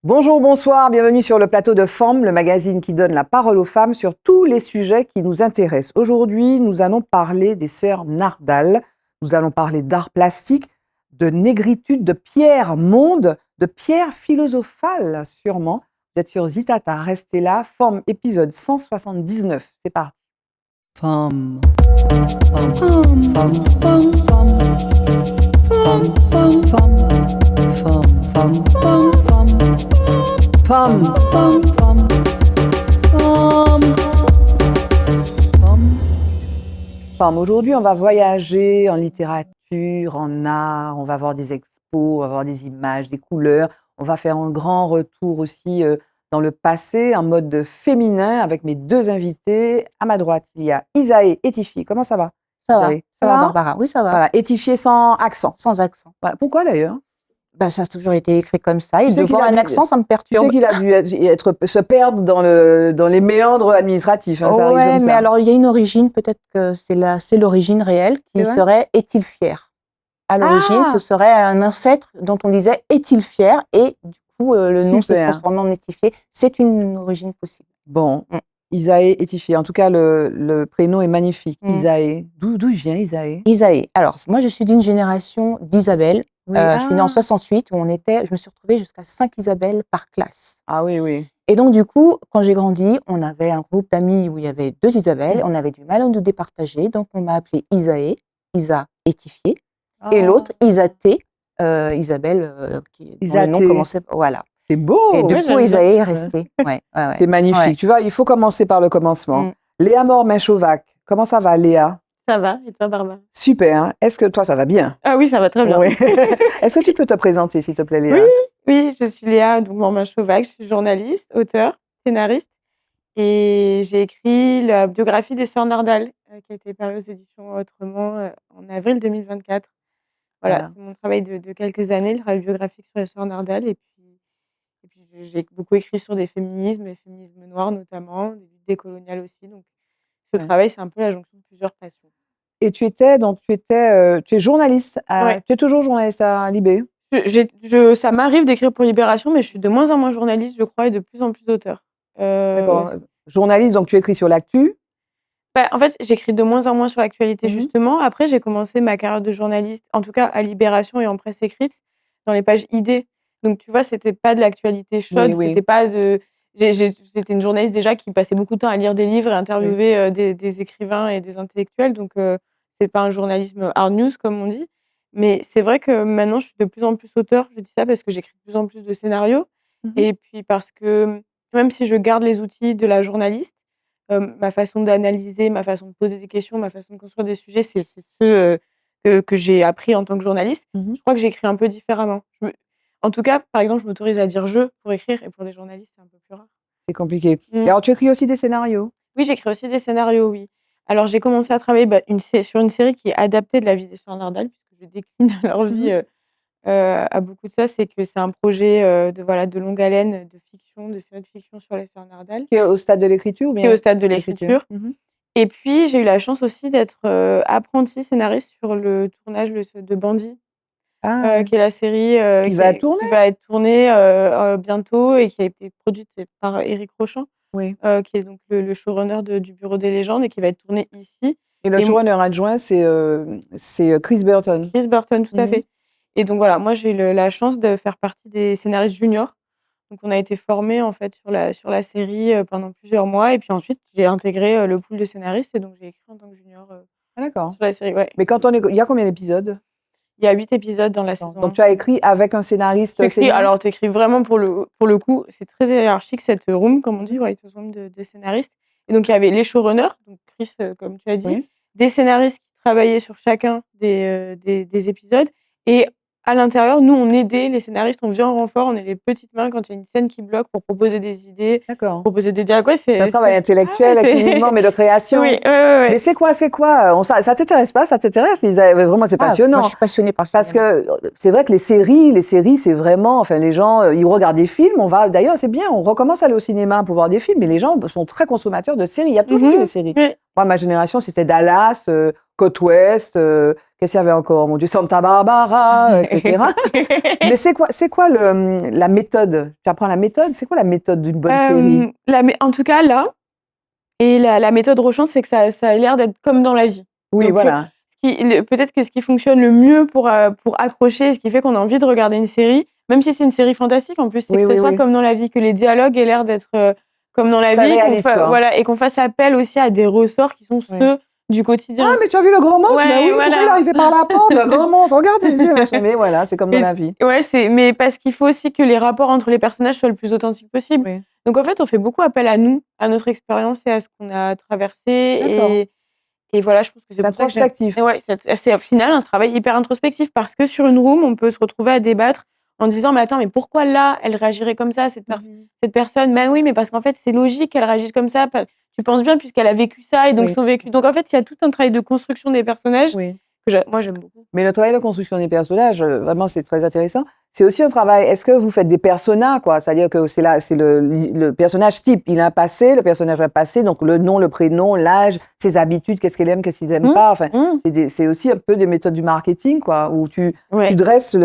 Bonjour, bonsoir, bienvenue sur le plateau de Femmes, le magazine qui donne la parole aux femmes sur tous les sujets qui nous intéressent. Aujourd'hui, nous allons parler des sœurs Nardal, nous allons parler d'art plastique, de négritude, de pierre monde, de pierre philosophale sûrement. Vous êtes sur Zitata, restez là. Femmes, épisode 179, c'est parti. Femmes, femmes, femmes, femmes, femmes, femmes, femmes, femmes, femmes, femmes, femmes, femmes. Femme, femme, femme, femme, femme. Femme. Aujourd'hui, on va voyager en littérature, en art, on va voir des expos, on va voir des images, des couleurs. On va faire un grand retour aussi dans le passé, en mode féminin, avec mes deux invités. À ma droite, il y a Isaë Étifié. Comment ça va? Ça va, Isaë, ça va, Barbara. Oui, ça va. Voilà, Étifié sans accent. Sans accent. Voilà. Pourquoi d'ailleurs? Ça a toujours été écrit comme ça. Et de voir un accent, ça me Tu perturbe. sais qu'il a dû se perdre dans les méandres administratifs. Hein, ça arrive comme mais ça. alors il y a une origine, peut-être que c'est l'origine réelle, qui serait « est-il fier ?» À l'origine, ce serait un ancêtre dont on disait « est-il fier ?» Et du coup, le nom se transforme en étifié. C'est une origine possible. Bon, Isaë Étifié. En tout cas, le prénom est magnifique. Isaë. D'où vient Isaë? Isaë. Alors, moi, je suis d'une génération d'Isabelle. Oui, je suis née en 68, où je me suis retrouvée jusqu'à 5 Isabelle par classe. Ah oui, oui. Et donc, du coup, quand j'ai grandi, on avait un groupe d'amis où il y avait 2 Isabelle. On avait du mal à nous départager. Donc, on m'a appelée Isaë, Isa Étifié. Et l'autre, Isaté, Isabelle, dont le nom commençait... Voilà. C'est beau. Et du coup, Isaë est restée. Ouais. C'est magnifique. Ouais. Tu vois, il faut commencer par le commencement. Léa Mormain-Chauvac. Comment ça va, Léa? Ça va, et toi, Barbara? Super. Est-ce que toi, ça va bien? Ah oui, ça va très bien. Oui. Est-ce que tu peux te présenter, s'il te plaît, Léa? Oui, je suis Léa Mormain-Chauvac, je suis journaliste, auteure, scénariste. Et j'ai écrit la biographie des sœurs Nardal, qui a été parue aux éditions Autrement en avril 2024. Voilà. C'est mon travail de quelques années, le travail biographique sur les sœurs Nardal. Et puis j'ai beaucoup écrit sur des féminismes, les féminismes noirs notamment, des luttes décoloniales aussi. Donc, ce travail, c'est un peu la jonction de plusieurs passions. Et tu es journaliste. Tu es toujours journaliste à Libé? Ça m'arrive d'écrire pour Libération, mais je suis de moins en moins journaliste, je crois, et de plus en plus auteur. D'accord. Journaliste, donc tu écris sur l'actu? En fait, j'écris de moins en moins sur l'actualité, justement. Après, j'ai commencé ma carrière de journaliste, en tout cas à Libération et en presse écrite, dans les pages idées. Donc, tu vois, c'était pas de l'actualité chaude, c'était pas de... J'étais une journaliste déjà qui passait beaucoup de temps à lire des livres et interviewer des écrivains et des intellectuels. Donc, c'est pas un journalisme hard news, comme on dit. Mais c'est vrai que maintenant, je suis de plus en plus auteur. Je dis ça parce que j'écris de plus en plus de scénarios. Et puis parce que même si je garde les outils de la journaliste, ma façon d'analyser, ma façon de poser des questions, ma façon de construire des sujets, c'est ceux que j'ai appris en tant que journaliste. Je crois que j'écris un peu différemment. En tout cas, par exemple, je m'autorise à dire « je » pour écrire, et pour des journalistes, c'est un peu plus rare. C'est compliqué. Et alors, tu écris aussi des scénarios? Oui, j'écris aussi des scénarios, oui. Alors, j'ai commencé à travailler sur une série qui est adaptée de la vie des sœurs Nardal, puisque je décline leur vie à beaucoup de ça. C'est que c'est un projet de longue haleine, de fiction, de série de fiction sur les sœurs Nardal. Qui est au stade de l'écriture ou bien? Qui est au stade de l'écriture. Et puis, j'ai eu la chance aussi d'être apprentie scénariste sur le tournage de Bandit, qui est la série qui va être tournée bientôt et qui a été produite par Éric Rochant, qui est donc le showrunner du Bureau des légendes et qui va être tournée ici. Et le showrunner adjoint, c'est Chris Burton. Chris Burton, tout à fait. Et donc voilà, moi j'ai eu la chance de faire partie des scénaristes juniors. Donc on a été formés en fait sur la série pendant plusieurs mois. Et puis ensuite, j'ai intégré le pool de scénaristes et donc j'ai écrit en tant que junior sur la série. Ouais. Mais il y a combien d'épisodes? Il y a 8 épisodes dans la saison. Donc tu as écrit avec un scénariste senior? Alors tu écris vraiment pour le coup, c'est très hiérarchique cette room, comme on dit, writers room de scénaristes. Et donc il y avait les showrunners, donc Chris, comme tu as dit, des scénaristes qui travaillaient sur chacun des épisodes. Et à l'intérieur, nous, on aidait les scénaristes, on vient en renfort, on est les petites mains quand il y a une scène qui bloque pour proposer des idées, proposer des dialogues. C'est un travail intellectuel, activement, mais de création. Oui. Mais c'est quoi ça t'intéresse pas? Ça t'intéresse? Vraiment, c'est passionnant. Moi, je suis passionnée par ça. Parce que c'est vrai que les séries, c'est vraiment... Enfin, les gens, ils regardent des films. D'ailleurs, c'est bien, on recommence à aller au cinéma pour voir des films, mais les gens sont très consommateurs de séries. Il y a toujours eu des séries. Moi, ma génération, c'était Dallas... Côte Ouest, qu'est-ce qu'il y avait encore? Mon Dieu, Santa Barbara, etc. Mais c'est quoi la méthode? Tu apprends la méthode? C'est quoi la méthode d'une bonne série? En tout cas, là, et la méthode Rochon, c'est que ça a l'air d'être comme dans la vie. Oui, donc, voilà. Peut-être que ce qui fonctionne le mieux pour accrocher, ce qui fait qu'on a envie de regarder une série, même si c'est une série fantastique, en plus, c'est que ce soit comme dans la vie, que les dialogues aient l'air d'être comme dans la vie, voilà, et qu'on fasse appel aussi à des ressorts qui sont ceux du quotidien. Ah, mais tu as vu le grand monstre? Mais oui, pourquoi il est arrivé par la porte? Le grand monstre, regarde ses yeux. Mais voilà, c'est comme dans la vie. Ouais, mais parce qu'il faut aussi que les rapports entre les personnages soient le plus authentiques possible. Oui. Donc en fait, on fait beaucoup appel à nous, à notre expérience et à ce qu'on a traversé. Et voilà, je pense que c'est introspectif. C'est au final un travail hyper introspectif parce que sur une room, on peut se retrouver à débattre en disant mais attends, mais pourquoi là, elle réagirait comme ça, cette personne? Ben oui, mais parce qu'en fait, c'est logique qu'elle réagisse comme ça. Tu penses bien puisqu'elle a vécu ça et donc son vécu. Donc en fait, il y a tout un travail de construction des personnages que moi j'aime beaucoup. Mais le travail de construction des personnages, vraiment, c'est très intéressant. C'est aussi un travail. Est-ce que vous faites des personas, quoi? C'est-à-dire que c'est le personnage type. Il a un passé, le personnage a un passé, donc le nom, le prénom, l'âge, ses habitudes, qu'est-ce qu'il aime, qu'est-ce qu'il n'aime pas. Enfin, c'est aussi un peu des méthodes du marketing, quoi, où tu dresses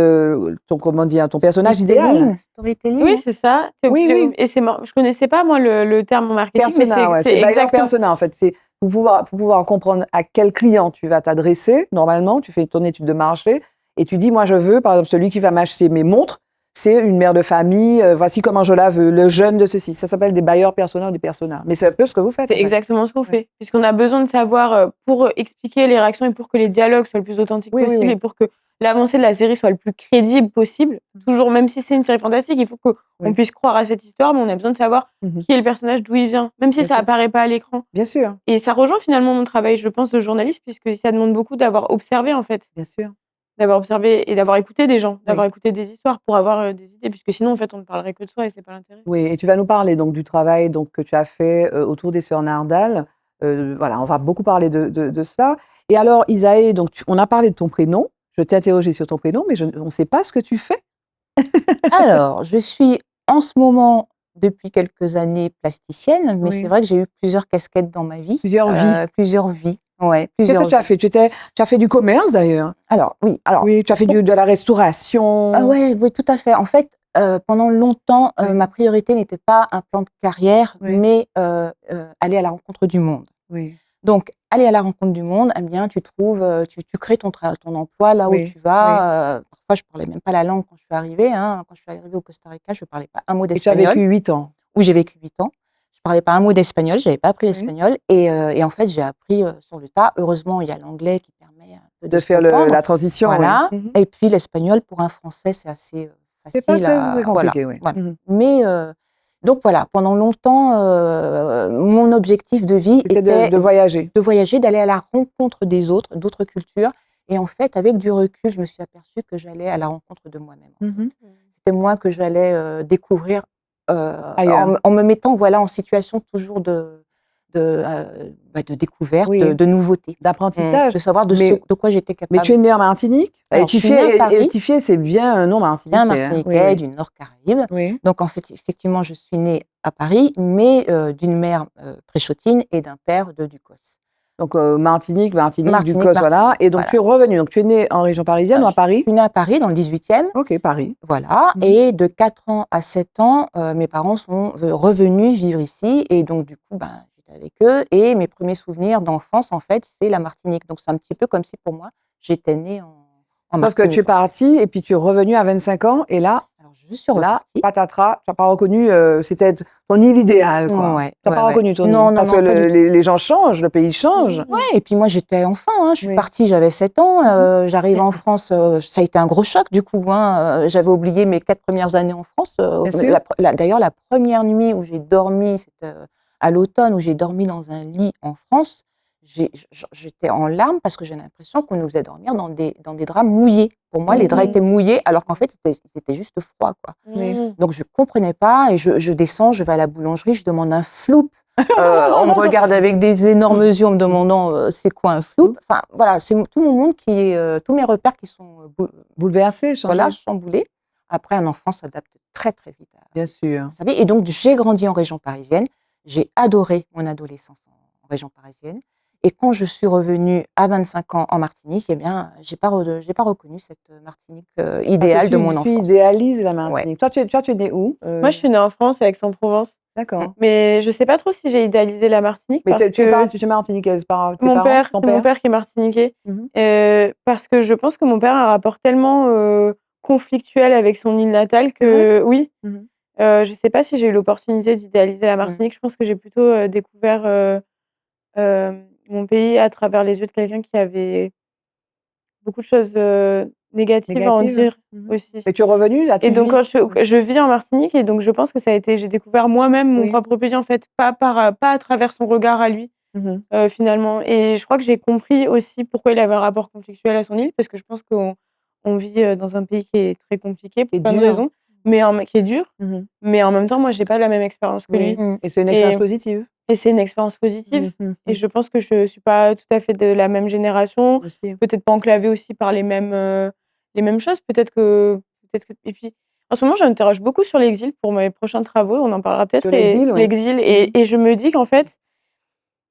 ton personnage idéal. Storytelling. Oui, c'est ça. Oui. Et je connaissais pas moi le terme en marketing, persona, mais c'est exactement persona en fait. C'est pour pouvoir comprendre à quel client tu vas t'adresser. Normalement, tu fais ton étude de marché et tu dis, moi, je veux, par exemple, celui qui va m'acheter mes montres, c'est une mère de famille, voici comment je la veux, le jeune de ceci. Ça s'appelle des buyers persona ou des personas. Mais c'est un peu ce que vous faites. C'est exactement ce qu'on fait. Puisqu'on a besoin de savoir, pour expliquer les réactions et pour que les dialogues soient le plus authentiques possible et pour que l'avancée de la série soit le plus crédible possible. Toujours, même si c'est une série fantastique, il faut qu'on puisse croire à cette histoire, mais on a besoin de savoir qui est le personnage, d'où il vient, même si ça apparaît pas à l'écran. Bien sûr. Et ça rejoint finalement mon travail, je pense, de journaliste, puisque ça demande beaucoup d'avoir observé, en fait. Bien sûr. D'avoir observé et d'avoir écouté des gens, d'avoir écouté des histoires pour avoir des idées, puisque sinon, en fait, on ne parlerait que de soi et c'est pas l'intérêt. Oui, et tu vas nous parler donc du travail que tu as fait autour des sœurs Nardal. Voilà, on va beaucoup parler de cela. Et alors, Isaë, donc on a parlé de ton prénom. Je t'ai interrogé sur ton prénom, mais on ne sait pas ce que tu fais. Alors, je suis en ce moment, depuis quelques années, plasticienne, mais c'est vrai que j'ai eu plusieurs casquettes dans ma vie. Plusieurs vies. Plusieurs vies. Ouais, qu'est-ce que tu as fait? Tu as fait du commerce d'ailleurs. Oui, tu as fait de la restauration. Oui, tout à fait. En fait, pendant longtemps, ma priorité n'était pas un plan de carrière, mais aller à la rencontre du monde. Oui. Donc, aller à la rencontre du monde, eh bien, tu crées ton emploi là où tu vas. Parfois, je ne parlais même pas la langue quand je suis arrivée. Quand je suis arrivée au Costa Rica, je ne parlais pas un mot d'espagnol. Et tu as vécu 8 ans. Oui, j'ai vécu 8 ans. Je ne parlais pas un mot d'espagnol, je n'avais pas appris l'espagnol. Et en fait, j'ai appris sur le tas. Heureusement, il y a l'anglais qui permet un peu de faire la transition. Voilà. Et puis, l'espagnol, pour un Français, c'est assez facile. C'est pas très compliqué, oui. Voilà. Mais donc voilà, pendant longtemps, mon objectif de vie était de voyager. De voyager, d'aller à la rencontre des autres, d'autres cultures. Et en fait, avec du recul, je me suis aperçue que j'allais à la rencontre de moi-même. C'était moi que j'allais découvrir en me mettant en situation toujours de découverte, de nouveauté. D'apprentissage. De savoir de quoi j'étais capable. Mais tu es née en Martinique? Étifié, c'est bien un nom martiniquais. Bien martiniquais, du Nord Caraïbe. Oui. Donc, en fait, effectivement, je suis née à Paris, mais d'une mère préchotine et d'un père de Ducos. Donc, Martinique, Ducos, voilà. Et donc, tu es revenue. Donc, tu es née en région parisienne ou à Paris? Je suis née à Paris, dans le 18e. Ok, Paris. Voilà. Et de 4 ans à 7 ans, mes parents sont revenus vivre ici. Et donc, du coup, j'étais avec eux. Et mes premiers souvenirs d'enfance, en fait, c'est la Martinique. Donc, c'est un petit peu comme si, pour moi, j'étais née en Martinique. Sauf que tu es partie et puis tu es revenue à 25 ans. Et là, je suis repartie. Patatras, tu n'as pas reconnu, c'était ton île idéale, quoi. Tu n'as pas reconnu ton île. Non, parce que les gens changent, le pays change. Ouais, et puis moi, j'étais enfant. Je suis partie, j'avais 7 ans. J'arrive en France, ça a été un gros choc, du coup. J'avais oublié mes 4 premières années en France. D'ailleurs, la première nuit où j'ai dormi, c'était à l'automne, où j'ai dormi dans un lit en France, j'étais en larmes parce que j'ai l'impression qu'on nous faisait dormir dans des draps mouillés. Pour moi, les draps étaient mouillés, alors qu'en fait, ils étaient juste froids, quoi. Donc, je ne comprenais pas. Et je descends, je vais à la boulangerie, je demande un floup. On me regarde avec des énormes yeux en me demandant c'est quoi un floup. Enfin, voilà, c'est tout mon monde tous mes repères qui sont bouleversés, chamboulés. Après, un enfant s'adapte très, très vite. Bien sûr. Vous savez, et donc, j'ai grandi en région parisienne. J'ai adoré mon adolescence en région parisienne. Et quand je suis revenue à 25 ans en Martinique, eh bien, j'ai pas reconnu cette Martinique idéale de mon enfance. Tu idéalises la Ouais. Martinique. Toi, tu es née où? Moi, je suis née en France, à Aix-en-Provence. D'accord. Mais je sais pas trop si j'ai idéalisé la Martinique Mais parce tu es que martiniquaise par tes mon parents? père, Ton c'est mon père? père qui est martiniquais. Mhm. Parce que je pense que mon père a un rapport tellement conflictuel avec son île natale C'est vrai? que oui. Mhm. Je sais pas si j'ai eu l'opportunité d'idéaliser la Martinique. Je pense que j'ai plutôt découvert mon pays à travers les yeux de quelqu'un qui avait beaucoup de choses négatives à en Négative? dire Mhm. aussi. Mais tu es revenue, là, tu Et donc, vis? quand je vis en Martinique, et donc je pense que ça a été, j'ai découvert moi-même mon Oui. propre pays, en fait, pas à travers son regard à lui, Mhm. finalement. Et je crois que j'ai compris aussi pourquoi il avait un rapport conflictuel à son île, parce que je pense qu'on vit dans un pays qui est très compliqué pour Qui est plein de dur. raisons, mais qui est dur. Mhm. Mais en même temps, moi, j'ai pas la même expérience que lui. Oui. Et c'est une expérience positive. Et c'est une expérience positive. Mhm. Et je pense que je suis pas tout à fait de la même génération, Aussi. peut-être pas enclavée aussi par les mêmes choses. Et puis, en ce moment, je m'interroge beaucoup sur l'exil pour mes prochains travaux. On en parlera peut-être. Sur l'exil, oui. L'exil. Et je me dis qu'en fait,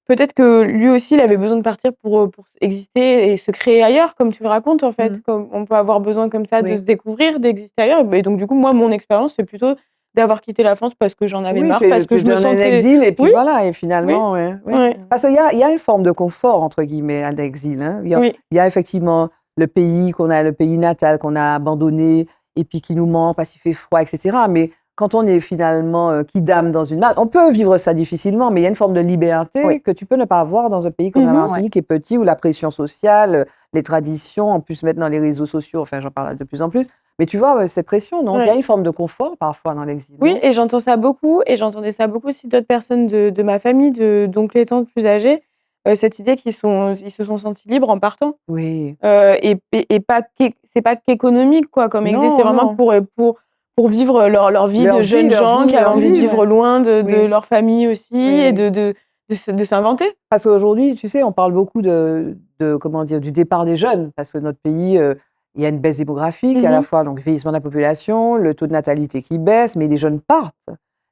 peut-être que lui aussi, il avait besoin de partir pour exister et se créer ailleurs, comme tu le racontes, en fait. Comme on peut avoir besoin comme ça de se découvrir, d'exister ailleurs. Et donc, du coup, moi, mon expérience, c'est plutôt d'avoir quitté la France parce que j'en avais marre, parce que je me sentais... en exil, et puis Oui. voilà, et finalement, ouais. Ouais. Parce qu'il y a une forme de confort, entre guillemets, à l'exil. Hein. Il y a effectivement le pays le pays natal qu'on a abandonné, et puis qui nous manque parce qu'il fait froid, etc. Mais quand on est finalement kidam dans une malle, on peut vivre ça difficilement, mais il y a une forme de liberté que tu peux ne pas avoir dans un pays comme la Martinique, qui est petit, où la pression sociale, les traditions, en plus maintenant les réseaux sociaux, enfin j'en parle de plus en plus. Mais tu vois, ces pressions, donc il y a une forme de confort parfois dans l'exil. Oui, et j'entends ça beaucoup, et j'entendais ça beaucoup aussi d'autres personnes de ma famille, d'oncles et tantes plus âgés, cette idée qu'ils se sont sentis libres en partant. Oui. Et c'est pas qu'économique, quoi, comme exil, c'est vraiment pour vivre leur vie de jeunes gens qui avaient envie de vivre loin de leur famille aussi, et de s'inventer. Parce qu'aujourd'hui, tu sais, on parle beaucoup comment dire, du départ des jeunes, parce que notre pays, il y a une baisse démographique, à la fois donc vieillissement de la population, le taux de natalité qui baisse, mais les jeunes partent.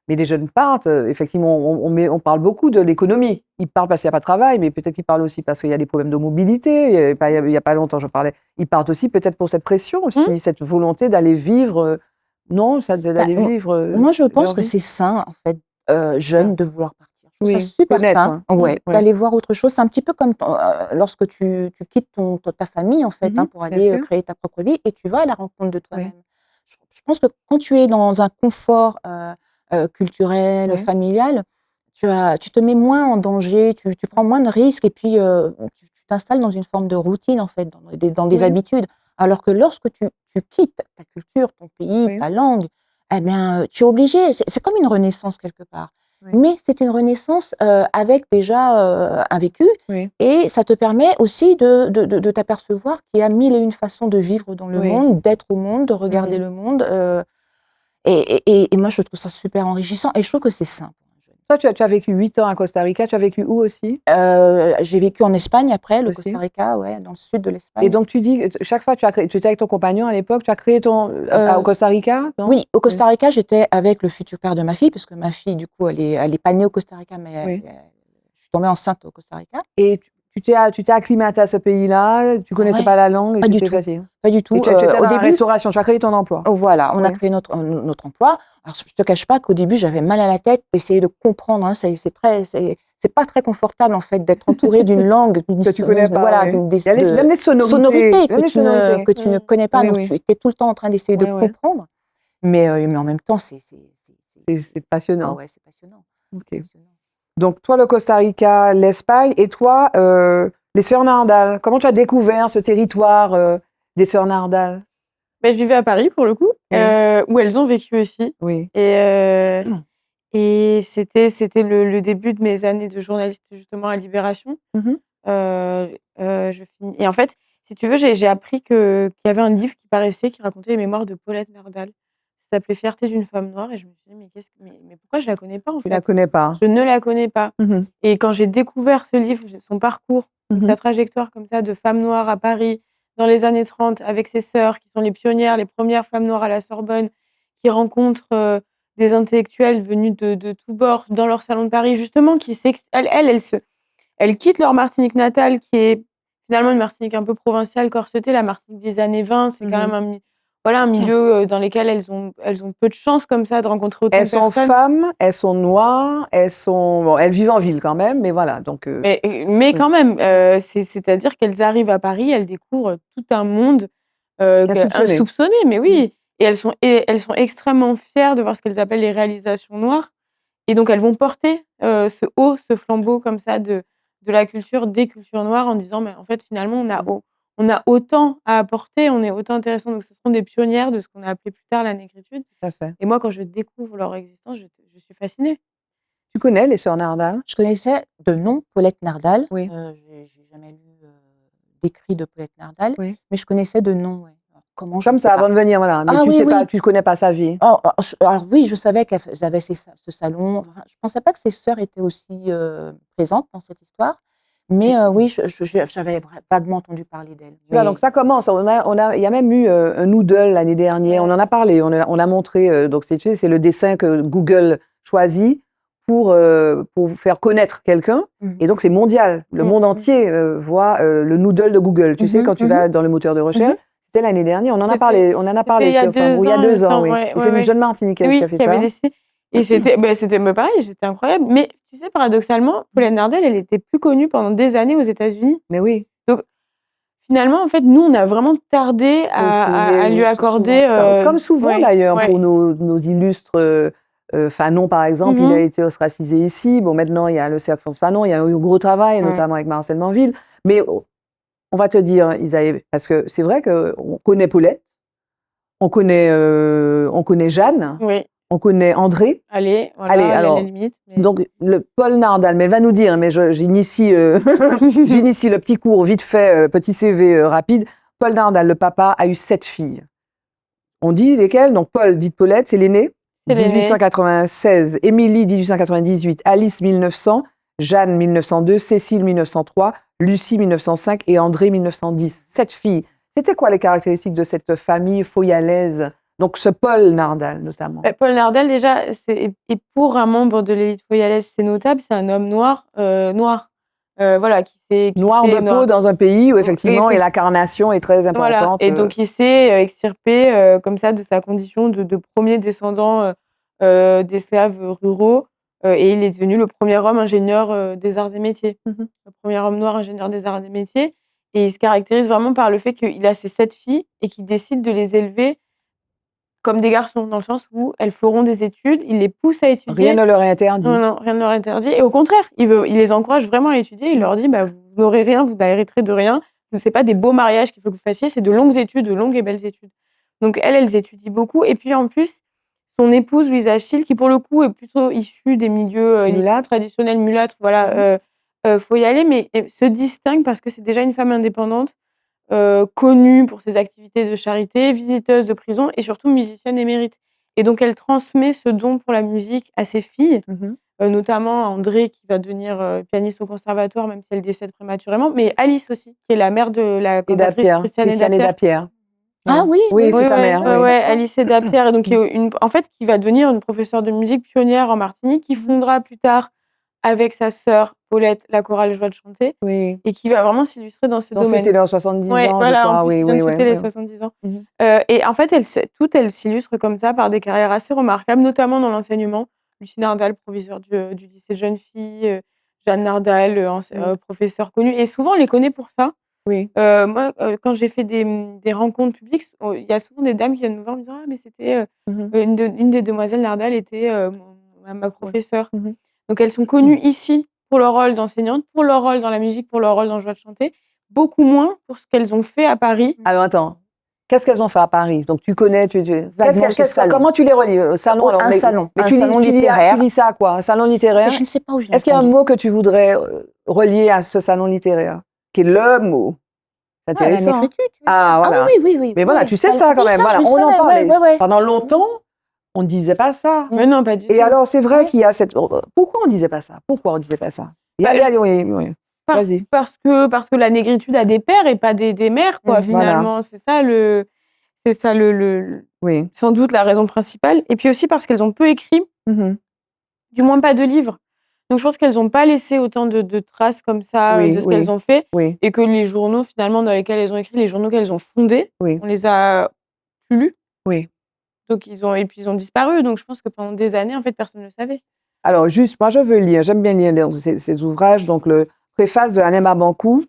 Effectivement, on parle beaucoup de l'économie. Ils partent parce qu'il n'y a pas de travail, mais peut-être qu'ils parlent aussi parce qu'il y a des problèmes de mobilité. Il y a pas longtemps, j'en parlais. Ils partent aussi peut-être pour cette pression aussi, cette volonté d'aller vivre. Non, d'aller vivre. Moi, je pense que c'est sain, en fait, jeune, de vouloir partir. Je trouve ça super sain, d'aller voir autre chose. C'est un petit peu comme lorsque tu quittes ta famille, en fait, pour aller créer ta propre vie, et tu vas à la rencontre de toi-même. Je pense que quand tu es dans un confort culturel, familial, tu te mets moins en danger, tu prends moins de risques, et puis tu t'installes dans une forme de routine, en fait, dans des habitudes. Alors que lorsque tu quittes ta culture, ton pays, ta langue, eh bien, tu es obligé. C'est comme une renaissance quelque part. Mais c'est une renaissance avec déjà un vécu, et ça te permet aussi de t'apercevoir qu'il y a mille et une façons de vivre dans le monde, d'être au monde, de regarder le monde. Et moi, je trouve ça super enrichissant, et je trouve que c'est simple. Toi, tu as vécu 8 ans à Costa Rica. Tu as vécu où aussi? J'ai vécu en Espagne après, le Costa Rica, dans le sud de l'Espagne. Et donc, tu dis, chaque fois, tu étais avec ton compagnon à l'époque, tu as créé au Costa Rica, non? Oui, au Costa Rica, j'étais avec le futur père de ma fille, parce que ma fille, du coup, elle est pas née au Costa Rica, mais je suis tombée enceinte au Costa Rica. Et tu t'es acclimatée à ce pays-là, tu connaissais pas la langue, et c'était facile? Pas du tout. Et tu étais dans la restauration, tu as créé ton emploi? Voilà, on a créé notre emploi. Alors, je te cache pas qu'au début, j'avais mal à la tête d'essayer de comprendre. C'est pas très confortable, en fait, d'être entouré d'une langue que tu connais pas. Voilà, même les sonorités que tu ne connais pas. Donc, tu étais tout le temps en train d'essayer de comprendre. Mais en même temps, c'est passionnant. Ah ouais, c'est passionnant. Okay. Donc, toi, le Costa Rica, l'Espagne, et toi, les Sœurs Nardal. Comment tu as découvert ce territoire des Sœurs Nardal? Je vivais à Paris, pour le coup, où elles ont vécu aussi. Oui. Et c'était le début de mes années de journaliste, justement, à Libération. Et en fait, si tu veux, j'ai appris qu'il y avait un livre qui racontait les mémoires de Paulette Nardal. Ça s'appelait Fierté d'une femme noire, et je me suis dit, mais pourquoi je la connais pas, en fait? Tu la connais pas? Je ne la connais pas. Et quand j'ai découvert ce livre, son parcours, sa trajectoire comme ça de femme noire à Paris dans les années 30, avec ses sœurs qui sont les pionnières, les premières femmes noires à la Sorbonne, qui rencontrent des intellectuels venus de tous bords dans leur salon de Paris, justement, elles quittent leur Martinique natale, qui est finalement une Martinique un peu provinciale, corsetée. La Martinique des années 20, c'est quand même un milieu dans lequel elles ont peu de chance comme ça de rencontrer autant de personnes. Elles sont femmes, elles sont noires, elles vivent en ville quand même, mais voilà. Donc, mais quand même, c'est-à-dire qu'elles arrivent à Paris, elles découvrent tout un monde insoupçonné, mais oui. Et elles sont extrêmement fières de voir ce qu'elles appellent les réalisations noires. Et donc, elles vont porter ce flambeau comme ça de la culture, des cultures noires, en disant, mais en fait, finalement, on a autant à apporter, on est autant intéressant. Donc, ce sont des pionnières de ce qu'on a appelé plus tard la négritude. Tout à fait. Et moi, quand je découvre leur existence, je suis fascinée. Tu connais les sœurs Nardal? Je connaissais de nom Paulette Nardal. Oui. J'ai jamais lu d'écrit de Paulette Nardal, oui. Mais je connaissais de nom. Ouais. Comme ça, avant de venir, voilà. Mais tu connais pas sa vie. Alors oui, je savais qu'elles avaient ce salon. Enfin, je pensais pas que ses sœurs étaient aussi présentes dans cette histoire. Mais oui, j'avais vaguement entendu parler d'elle. Mais... Donc ça commence. Il y a même eu un Noodle l'année dernière. On en a parlé. On a montré. Donc c'est le dessin que Google choisit pour faire connaître quelqu'un. Et donc c'est mondial. Le monde entier voit le Noodle de Google. Tu sais, quand tu vas dans le moteur de recherche. C'était l'année dernière. On en a parlé. Il y a 2 ans. Oui. C'est une jeune Martiniquaise qui a fait ça. Et c'était pareil, c'était incroyable. Mais tu sais, paradoxalement, Paulette Nardal, elle était plus connue pendant des années aux États-Unis. Mais oui. Donc, finalement, en fait, nous, on a vraiment tardé à lui accorder... Comme souvent, d'ailleurs, pour nos illustres Fanon, par exemple, il a été ostracisé ici. Bon, maintenant, il y a le Cercle France Fanon. Il y a eu un gros travail, notamment avec Marcel Manville. Mais on va te dire, Isaïe, parce que c'est vrai qu'on connaît Paulette, on connaît Jeanne, on connaît André. Allez, alors, à la limite. Donc, le Paul Nardal, mais elle va nous dire, mais j'initie le petit cours, vite fait, petit CV rapide. Paul Nardal, le papa, a eu 7 filles. On dit lesquelles? Donc, Paul, dit Paulette, c'est l'aîné. 1896, Émilie, 1898, Alice, 1900, Jeanne, 1902, Cécile, 1903, Lucie, 1905 et André, 1910. 7 filles. C'était quoi les caractéristiques de cette famille foyalaise? Donc, ce Paul Nardal, notamment. Paul Nardal, déjà, et pour un membre de l'élite foyalaise, c'est notable, c'est un homme noir. Voilà, noir de peau dans un pays où, effectivement, et la carnation est très importante. Voilà. Et donc, il s'est extirpé comme ça de sa condition de premier descendant d'esclaves ruraux. Et il est devenu le premier homme ingénieur des arts et métiers. Le premier homme noir ingénieur des arts et métiers. Et il se caractérise vraiment par le fait qu'il a ses 7 filles et qu'il décide de les élever comme des garçons, dans le sens où elles feront des études, il les pousse à étudier. Rien ne leur est interdit. Non, rien ne leur est interdit. Et au contraire, il les encourage vraiment à étudier. Il leur dit, vous n'aurez rien, vous n'hériterez de rien. Ce n'est pas des beaux mariages qu'il faut que vous fassiez, c'est de longues études, de longues et belles études. Donc elles étudient beaucoup. Et puis en plus, son épouse, Louise Achille, qui pour le coup est plutôt issue des milieux traditionnels mulâtres, voilà, faut y aller, mais se distingue parce que c'est déjà une femme indépendante, connue pour ses activités de charité, visiteuse de prison et surtout musicienne émérite. Et donc, elle transmet ce don pour la musique à ses filles, notamment à André, qui va devenir pianiste au conservatoire, même si elle décède prématurément, mais Alice aussi, qui est la mère de la cantatrice Christiane Eda-Pierre. Ah oui, c'est sa mère. Alice Eda-Pierre, et donc en fait, qui va devenir une professeure de musique pionnière en Martinique, qui fondera plus tard avec sa sœur Paulette la chorale Joie de chanter, et qui va vraiment s'illustrer dans ce domaine. Ils ont fêté leurs 70 ans, je crois. Ils ont fêté les 70 ans. Et en fait, elles s'illustrent comme ça par des carrières assez remarquables, notamment dans l'enseignement. Lucie Nardal, proviseur du lycée Jeune Fille, Jeanne Nardal, professeure connue, et souvent on les connaît pour ça. Moi, quand j'ai fait des rencontres publiques, il y a souvent des dames qui viennent me voir en me disant « Ah, mais c'était une des demoiselles Nardal était ma professeure ». Donc, elles sont connues ici pour leur rôle d'enseignante, pour leur rôle dans la musique, pour leur rôle dans Joie de chanter, beaucoup moins pour ce qu'elles ont fait à Paris. Alors, attends. Qu'est-ce qu'elles ont fait à Paris? Donc, tu connais, comment tu les relis? Un salon littéraire. Tu lis ça à quoi? Un salon littéraire? Je ne sais pas où je l'ai Est-ce qu'il y a un mot que tu voudrais relier à ce salon littéraire? Qui est le mot? C'est intéressant. La négritude. Voilà. Oui. Mais voilà, tu sais ça quand même. Voilà, on en parlait. Pendant longtemps, on ne disait pas ça. Mais non, pas du tout. Et alors, c'est vrai qu'il y a cette... Pourquoi on ne disait pas ça? Oui. Vas-y. Parce que la négritude a des pères et pas des mères, quoi, finalement. Voilà. C'est ça sans doute la raison principale. Et puis aussi parce qu'elles ont peu écrit, du moins pas de livres. Donc je pense qu'elles n'ont pas laissé autant de traces comme ça de ce qu'elles ont fait, et que les journaux finalement dans lesquels elles ont écrit, les journaux qu'elles ont fondés, on les a plus lus. Donc ils ont disparu. Donc je pense que pendant des années, en fait, personne ne le savait. Alors juste, moi je veux lire, j'aime bien lire ces ouvrages, donc le préface de Alain Mabankou,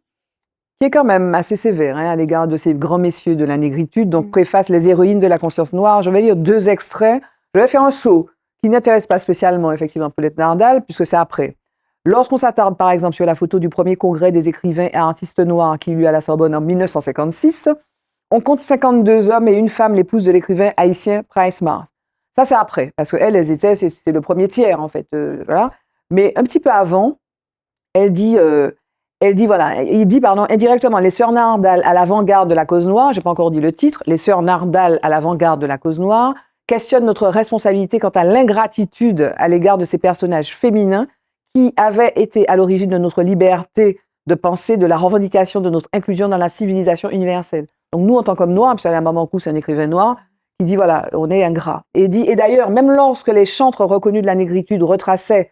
qui est quand même assez sévère à l'égard de ces grands messieurs de la négritude, donc préface Les héroïnes de la conscience noire. Je vais lire 2 extraits. Je vais faire un saut qui n'intéresse pas spécialement effectivement Paulette Nardal, puisque c'est après. Lorsqu'on s'attarde par exemple sur la photo du premier congrès des écrivains et artistes noirs qui eut lieu à la Sorbonne en 1956, on compte 52 hommes et une femme, l'épouse de l'écrivain haïtien Price Mars. Ça, c'est après, parce qu'elles étaient, c'est le premier tiers, en fait. Voilà. Mais un petit peu avant, il dit indirectement, les sœurs Nardal à l'avant-garde de la cause noire, j'ai pas encore dit le titre, les sœurs Nardal à l'avant-garde de la cause noire, questionnent notre responsabilité quant à l'ingratitude à l'égard de ces personnages féminins qui avaient été à l'origine de notre liberté de penser, de la revendication de notre inclusion dans la civilisation universelle. Donc nous, en tant qu'hommes noirs, parce qu'Alain Mabankou, c'est un écrivain noir, qui dit, voilà, on est ingrats. Et d'ailleurs, même lorsque les chantres reconnus de la négritude retraçaient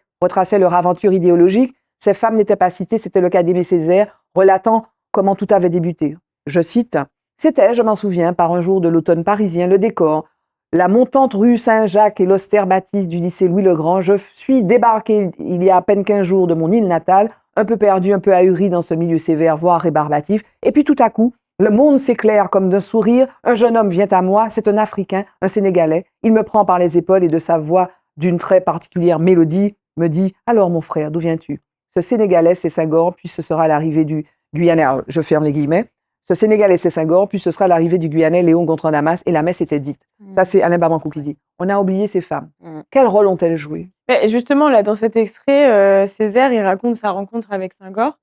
leur aventure idéologique, ces femmes n'étaient pas citées, c'était le cas d'Aimé Césaire, relatant comment tout avait débuté. Je cite, « C'était, je m'en souviens, par un jour de l'automne parisien, le décor, la montante rue Saint-Jacques et l'austère bâtisse du lycée Louis-le-Grand. Je suis débarqué il y a à peine 15 jours de mon île natale, un peu perdu, un peu ahuri dans ce milieu sévère, voire rébarbatif. Et puis tout à coup, le monde s'éclaire comme d'un sourire. Un jeune homme vient à moi, c'est un Africain, un Sénégalais. Il me prend par les épaules et de sa voix d'une très particulière mélodie me dit « Alors mon frère, d'où viens-tu » Ce Sénégalais, c'est Senghor, puis ce sera l'arrivée du Guyanais. Alors, je ferme les guillemets. Ce Sénégalais, c'est Senghor, puis ce sera l'arrivée du Guyanais Léon Gontran-Damas, et la messe était dite. Ça, c'est Alain Mabankou qui dit. On a oublié ces femmes. Quel rôle ont-elles joué? Mais justement, là, dans cet extrait, Césaire, il raconte sa rencontre avec Senghor,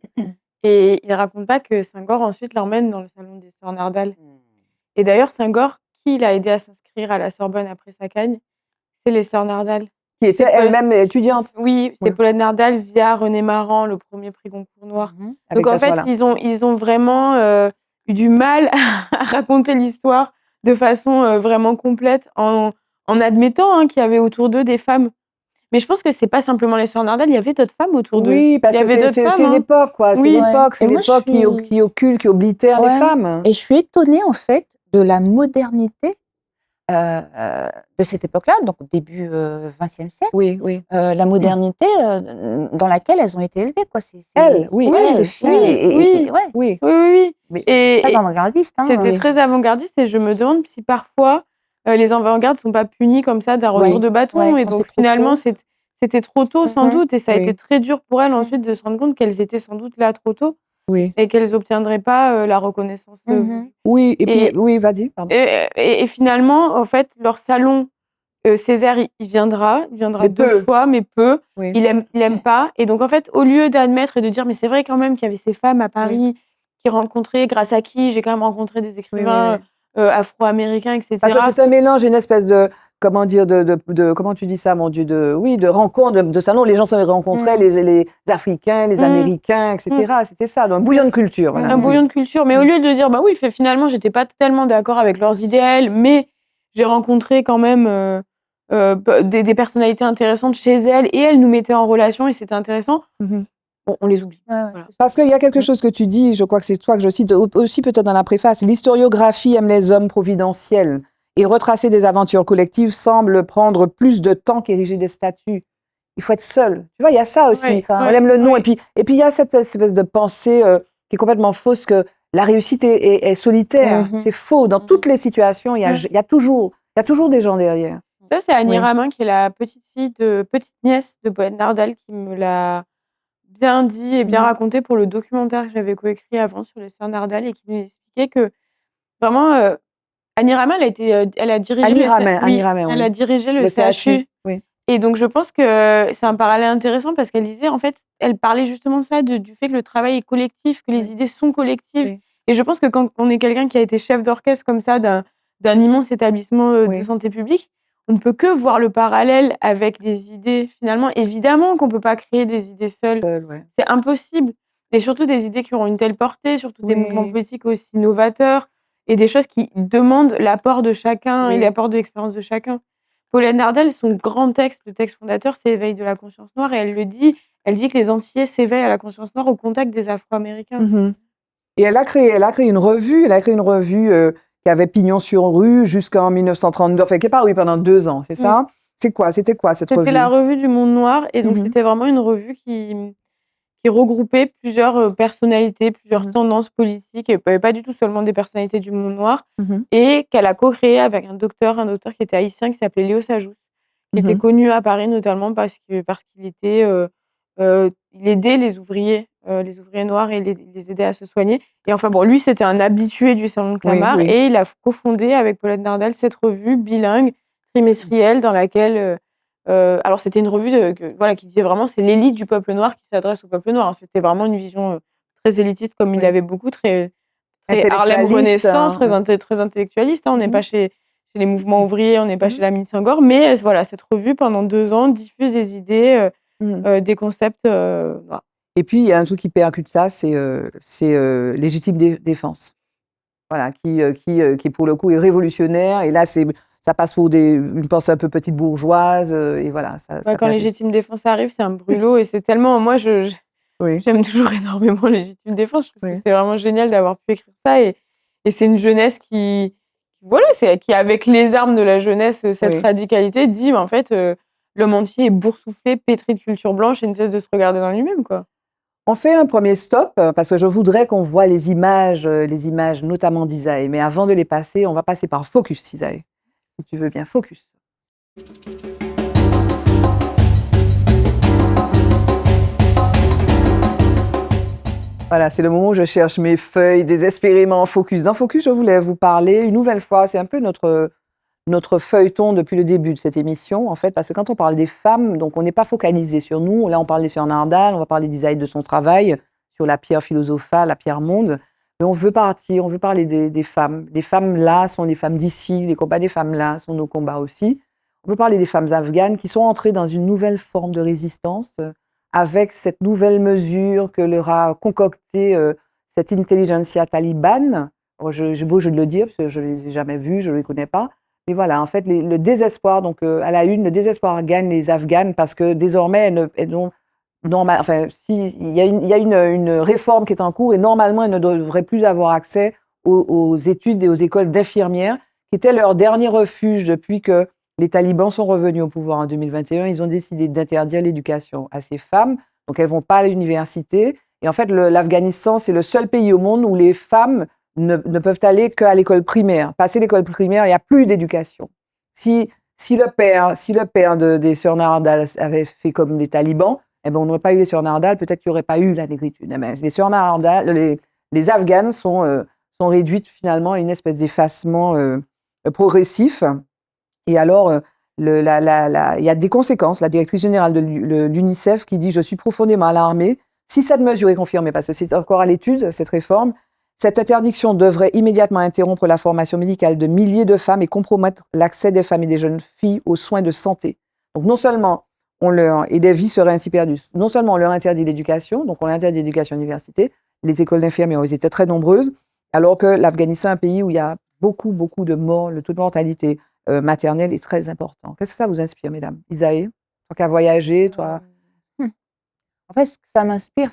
et il raconte pas que Senghor ensuite l'emmène dans le salon des sœurs Nardal. Et d'ailleurs, Senghor, qui l'a aidé à s'inscrire à la Sorbonne après sa cagne, c'est les sœurs Nardal. Qui était elle-même étudiante. Oui, c'est Paulette Nardal via René Maran, le premier prix Goncourt Noir. Donc en fait, ils ont vraiment eu du mal à raconter l'histoire de façon vraiment complète en admettant qu'il y avait autour d'eux des femmes. Mais je pense que c'est pas simplement les sœurs Nardal, il y avait d'autres femmes autour d'eux. Oui, parce que c'est l'époque, quoi. C'est l'époque, qui occulte, qui oblitère les femmes. Et je suis étonnée, en fait, de la modernité de cette époque-là, donc début XXe siècle. Oui. La modernité dans laquelle elles ont été élevées, quoi. Ces filles. Oui. Très avant-gardiste. C'était très avant-gardiste, et je me demande si parfois les avant-gardes sont pas punis comme ça d'un retour de bâton, et donc finalement c'était trop tôt sans doute, et ça a été très dur pour elles ensuite de se rendre compte qu'elles étaient sans doute là trop tôt. Et qu'elles n'obtiendraient pas la reconnaissance. Oui, et puis, vas-y. Et finalement, en fait, leur salon, Césaire, il viendra 2 fois, mais peu. Il aime pas. Et donc, en fait, au lieu d'admettre et de dire, mais c'est vrai quand même qu'il y avait ces femmes à Paris qui rencontraient, grâce à qui j'ai quand même rencontré des écrivains afro-américains, etc. Parce que c'est un mélange, une espèce de, comment dire, comment tu dis ça, mon Dieu, de rencontres, de salons. Les gens se rencontraient, les Africains, les Américains, etc. C'était ça, donc un bouillon de culture. Voilà. Un bouillon de culture. Mais au lieu de dire, bah oui, finalement, j'étais pas tellement d'accord avec leurs idéaux, mais j'ai rencontré quand même des personnalités intéressantes chez elles, et elles nous mettaient en relation, et c'était intéressant. Bon, on les oublie. Voilà. Parce qu'il y a quelque chose que tu dis, je crois que c'est toi que je cite aussi peut-être dans la préface, l'historiographie aime les hommes providentiels, et retracer des aventures collectives semble prendre plus de temps qu'ériger des statues. Il faut être seul. Tu vois, il y a ça aussi. On aime le nom. Et puis il y a cette espèce de pensée qui est complètement fausse, que la réussite est solitaire. C'est faux. Dans toutes les situations, il y a toujours des gens derrière. Ça, c'est Annie Ramin, qui est la petite nièce de Paulette Nardal, qui me l'a bien dit et bien raconté pour le documentaire que j'avais coécrit avant sur les sœurs Nardal, et qui nous expliquait que vraiment Annie Ramin, elle a dirigé le CHU. Et donc je pense que c'est un parallèle intéressant, parce qu'elle disait, en fait, elle parlait justement de ça, du fait que le travail est collectif, que les idées sont collectives. Et je pense que quand on est quelqu'un qui a été chef d'orchestre comme ça d'un immense établissement de santé publique, on ne peut que voir le parallèle avec des idées. Finalement, évidemment qu'on ne peut pas créer des idées seules. C'est impossible. Et surtout des idées qui auront une telle portée, surtout des mouvements politiques aussi novateurs, et des choses qui demandent l'apport de chacun et l'apport de l'expérience de chacun. Paulette Nardal, son grand texte, le texte fondateur, c'est Éveil de la conscience noire, et elle le dit, Elle dit que les Antillais s'éveillent à la conscience noire au contact des Afro-Américains. Et elle a créé une revue, qui avait pignon sur rue jusqu'en 1932, enfin qui est parue pendant 2 ans, c'est ça? C'était quoi cette revue? C'était la revue du Monde Noir, et donc c'était vraiment une revue qui regroupait plusieurs personnalités, plusieurs tendances politiques, et pas du tout seulement des personnalités du Monde Noir, et qu'elle a co-créé avec un docteur qui était haïtien, qui s'appelait Léo Sajous, qui était connu à Paris notamment parce qu'il était, il aidait les ouvriers noirs, et les aidait à se soigner. Et enfin bon, lui, c'était un habitué du Salon de Clamart, et il a cofondé avec Paulette Nardal cette revue bilingue trimestrielle dans laquelle alors c'était une revue qui disait vraiment c'est l'élite du peuple noir qui s'adresse au peuple noir. C'était vraiment une vision très élitiste, comme il l'avait beaucoup, très Harlem Renaissance, très intellectualiste. On n'est pas chez les mouvements ouvriers, on n'est pas chez la mine Senghor, mais voilà, cette revue pendant 2 ans diffuse des idées, des concepts noirs. Et puis il y a un truc qui percute ça, c'est légitime défense. Voilà, qui pour le coup est révolutionnaire, et là ça passe pour une pensée un peu petite bourgeoise, et voilà. Quand Légitime Défense arrive, c'est un brûlot, et c'est tellement... Moi, j'aime toujours énormément Légitime Défense. Je trouve que c'est vraiment génial d'avoir pu écrire ça, et c'est une jeunesse qui avec les armes de la jeunesse, cette radicalité, dit en fait, l'homme entier est boursouflé, pétri de culture blanche, et ne cesse de se regarder dans lui-même, quoi. On fait un premier stop, parce que je voudrais qu'on voit les images notamment d'Isae. Mais avant de les passer, on va passer par Focus, Izae. Si tu veux bien, Focus. Voilà, c'est le moment où je cherche mes feuilles désespérément. Focus. Dans Focus, je voulais vous parler une nouvelle fois. C'est un peu notre feuilleton depuis le début de cette émission, en fait, parce que quand on parle des femmes, donc on n'est pas focalisé sur nous. Là, on parle des sœurs Nardal, on va parler d'Isae, de son travail sur la pierre philosophale, la pierre monde. Mais on veut parler des femmes. Les femmes là sont les femmes d'ici, les combats des femmes là sont nos combats aussi. On veut parler des femmes afghanes qui sont entrées dans une nouvelle forme de résistance avec cette nouvelle mesure que leur a concoctée cette intelligentsia talibane. J'ai beau de le dire, parce que je ne les ai jamais vus, je ne les connais pas. Mais voilà, en fait, le désespoir, donc à la une, le désespoir gagne les Afghanes, parce que désormais, elles ont il y a une réforme qui est en cours, et normalement, elles ne devraient plus avoir accès aux études et aux écoles d'infirmières, qui étaient leur dernier refuge depuis que les talibans sont revenus au pouvoir en 2021. Ils ont décidé d'interdire l'éducation à ces femmes, donc elles ne vont pas à l'université. Et en fait, l'Afghanistan, c'est le seul pays au monde où les femmes ne peuvent aller qu'à l'école primaire. Passer l'école primaire, il n'y a plus d'éducation. Si le père des sœurs Nardal avait fait comme les talibans, on n'aurait pas eu les sœurs Nardal, peut-être qu'il n'y aurait pas eu la négritude. Mais les sœurs Nardal, les Afghanes sont réduites finalement à une espèce d'effacement progressif. Et alors, il y a des conséquences. La directrice générale de l'UNICEF qui dit « Je suis profondément alarmée. Si cette mesure est confirmée, parce que c'est encore à l'étude, cette réforme, cette interdiction devrait immédiatement interrompre la formation médicale de milliers de femmes et compromettre l'accès des femmes et des jeunes filles aux soins de santé. » Donc non seulement et des vies seraient ainsi perdues, non seulement on leur interdit l'éducation, donc on leur interdit l'éducation à l'université, les écoles d'infirmières, elles étaient très nombreuses, alors que l'Afghanistan est un pays où il y a beaucoup, beaucoup de morts, le taux de mortalité maternelle est très important. Qu'est-ce que ça vous inspire, mesdames? Isae, toi qui as voyagé, toi... En fait, ce que ça m'inspire,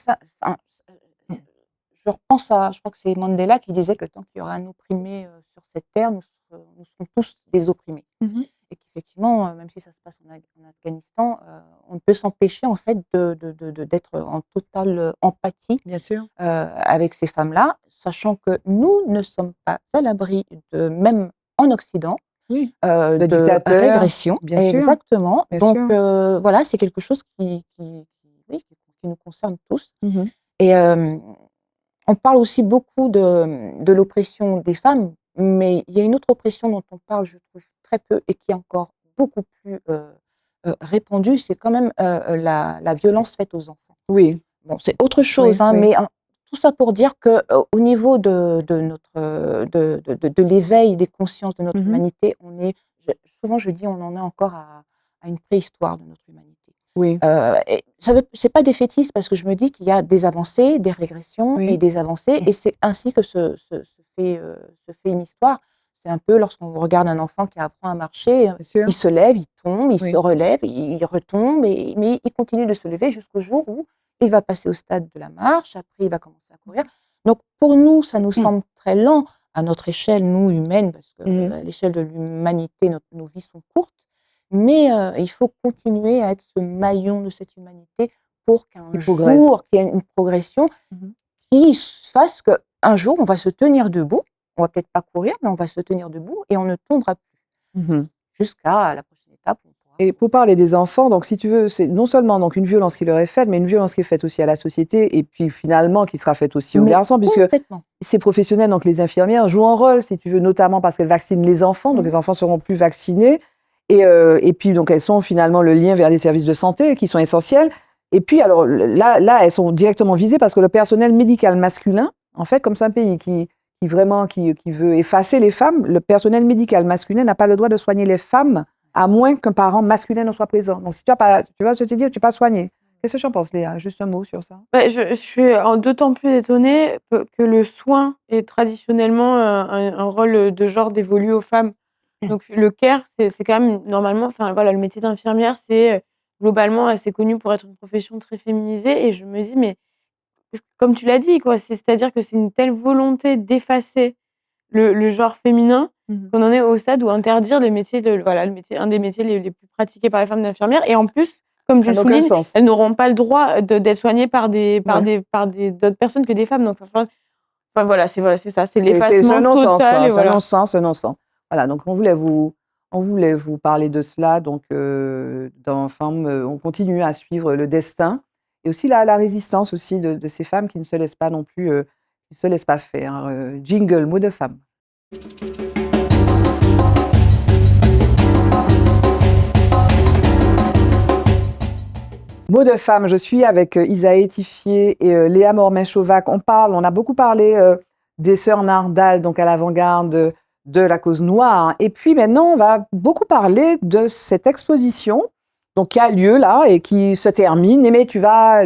je repense je crois que c'est Mandela qui disait que tant qu'il y aura un opprimé sur cette terre, nous serons tous des opprimés. Et qu'effectivement, même si ça se passe en Afghanistan, on ne peut s'empêcher en fait d'être en totale empathie, bien sûr, avec ces femmes-là, sachant que nous ne sommes pas à l'abri même en Occident, de régression. Bien sûr. Exactement. Bien Donc sûr. voilà, c'est quelque chose qui nous concerne tous. Et on parle aussi beaucoup de l'oppression des femmes, mais il y a une autre oppression dont on parle, je trouve, très peu, et qui est encore beaucoup plus répandue, c'est quand même la violence faite aux enfants. Oui. Bon, c'est autre chose, mais tout ça pour dire qu'au niveau de l'éveil des consciences de notre humanité, souvent je dis on en est encore à une préhistoire de notre humanité. Oui. C'est pas défaitiste, parce que je me dis qu'il y a des avancées, des régressions et des avancées, et c'est ainsi que se fait une histoire. C'est un peu lorsqu'on regarde un enfant qui apprend à marcher, il se lève, il tombe, il se relève, il retombe, mais il continue de se lever jusqu'au jour où il va passer au stade de la marche, après il va commencer à courir. Donc pour nous, ça nous semble très lent à notre échelle, nous humaines, parce que à l'échelle de l'humanité, nos vies sont courtes, mais il faut continuer à être ce maillon de cette humanité pour qu'un jour, qu'il y ait une progression qui fasse qu'un jour, on va se tenir debout. On va peut-être pas courir, mais on va se tenir debout et on ne tombera plus jusqu'à la prochaine étape. Et pour parler des enfants, donc si tu veux, c'est non seulement donc une violence qui leur est faite, mais une violence qui est faite aussi à la société et puis finalement qui sera faite aussi aux garçons, puisque ces professionnels, donc les infirmières, jouent un rôle, si tu veux, notamment parce qu'elles vaccinent les enfants, donc les enfants seront plus vaccinés et puis donc elles sont finalement le lien vers les services de santé qui sont essentiels. Et puis alors là, elles sont directement visées parce que le personnel médical masculin, en fait, comme c'est un pays qui veut effacer les femmes, le personnel médical masculin n'a pas le droit de soigner les femmes à moins qu'un parent masculin ne soit présent. Donc, si tu vas se dire, tu n'es pas soigné. Qu'est-ce que tu en penses, Léa? Juste un mot sur ça. Je suis d'autant plus étonnée que le soin est traditionnellement un rôle de genre dévolu aux femmes. Donc, le care, c'est quand même normalement, enfin voilà, le métier d'infirmière, c'est globalement assez connu pour être une profession très féminisée. Et je me dis, mais comme tu l'as dit, quoi, c'est-à-dire que c'est une telle volonté d'effacer le genre féminin qu'on en est au stade où interdire les métiers, un des métiers les plus pratiqués par les femmes d'infirmières. Et en plus, comme je le souligne, elles n'auront pas le droit d'être soignées par d'autres personnes que des femmes. Donc, voilà, c'est ça, c'est l'effacement total. C'est un non-sens. Voilà, donc on voulait vous parler de cela. Donc, on continue à suivre le destin et aussi la résistance aussi de ces femmes qui ne se laissent pas non plus, qui ne se laissent pas faire. Jingle, mot de femme. Mot de femme, je suis avec Isaë Tifier et Léa Mormet-Chauvac. On a beaucoup parlé des sœurs Nardal, donc à l'avant-garde de la cause noire. Et puis maintenant, on va beaucoup parler de cette exposition donc, qui a lieu là et qui se termine. Mais tu vas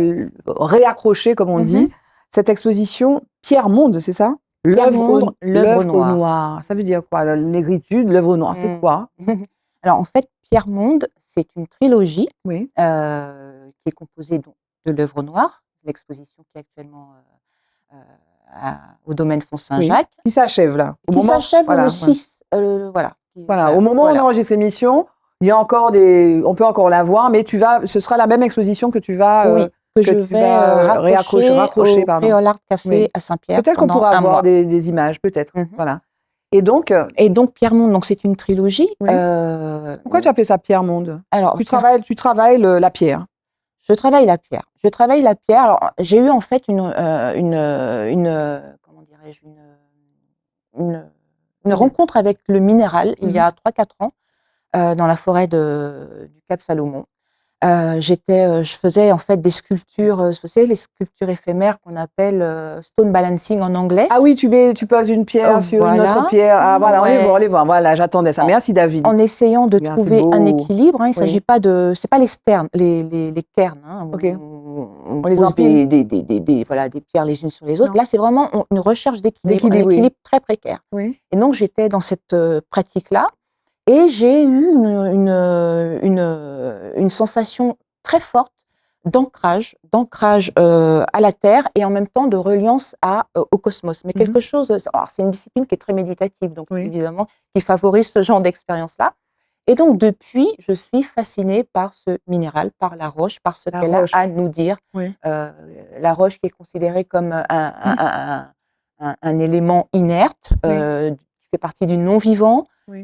réaccrocher, comme on dit, cette exposition Pierre Monde, c'est ça? L'œuvre noire. Ça veut dire quoi? La négritude, l'œuvre noire, c'est quoi? Alors, en fait, Pierre Monde, c'est une trilogie qui est composée de l'œuvre noire, l'exposition qui est actuellement au domaine Font-Saint-Jacques. Qui s'achève là. Qui s'achève le 6. Au moment où on enregistre l'émission, il y a encore on peut encore la voir, mais ce sera la même exposition que tu vas... que je vais raccrocher au Créole Art Café à Saint-Pierre. Peut-être qu'on pourra avoir des images, peut-être. Voilà. Et donc Pierre Monde, donc c'est une trilogie. Pourquoi tu appelles ça Pierre Monde? Alors, tu travailles la pierre. Je travaille la pierre. Alors, j'ai eu en fait une rencontre avec le minéral il y a 3-4 ans dans la forêt du Cap Salomon. Je faisais en fait des sculptures, les sculptures éphémères qu'on appelle stone balancing en anglais. Ah oui, tu poses une pierre sur une autre pierre. Ah voilà, on les voit. Voilà, j'attendais ça. Merci David. En essayant de trouver un équilibre. Il s'agit pas c'est pas les sternes, les cairns. On les empile. Des pierres les unes sur les autres. Là, c'est vraiment une recherche d'équilibre, un équilibre très précaire. Et donc j'étais dans cette pratique-là. Et j'ai eu une sensation très forte d'ancrage à la terre et en même temps de reliance au cosmos. Mais quelque chose, alors c'est une discipline qui est très méditative, donc évidemment, qui favorise ce genre d'expérience-là. Et donc depuis, je suis fascinée par ce minéral, par la roche, par ce qu'elle a à nous dire. La roche qui est considérée comme un élément inerte, qui fait partie du non-vivant. Qui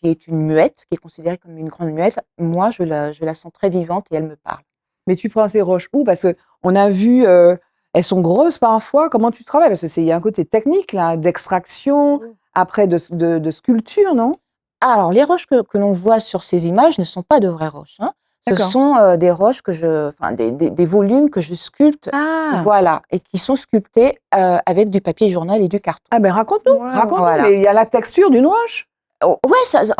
est une muette, qui est considérée comme une grande muette. Moi, je la sens très vivante et elle me parle. Mais tu prends ces roches où? Parce qu'on a vu, elles sont grosses parfois. Comment tu travailles? Parce qu'il y a un côté technique, là, d'extraction, après de sculpture, non? Alors, les roches que l'on voit sur ces images ne sont pas de vraies roches. Ce sont des roches des volumes que je sculpte, et qui sont sculptés avec du papier journal et du carton. Ah ben raconte-nous, Voilà. Il y a la texture d'une roche. En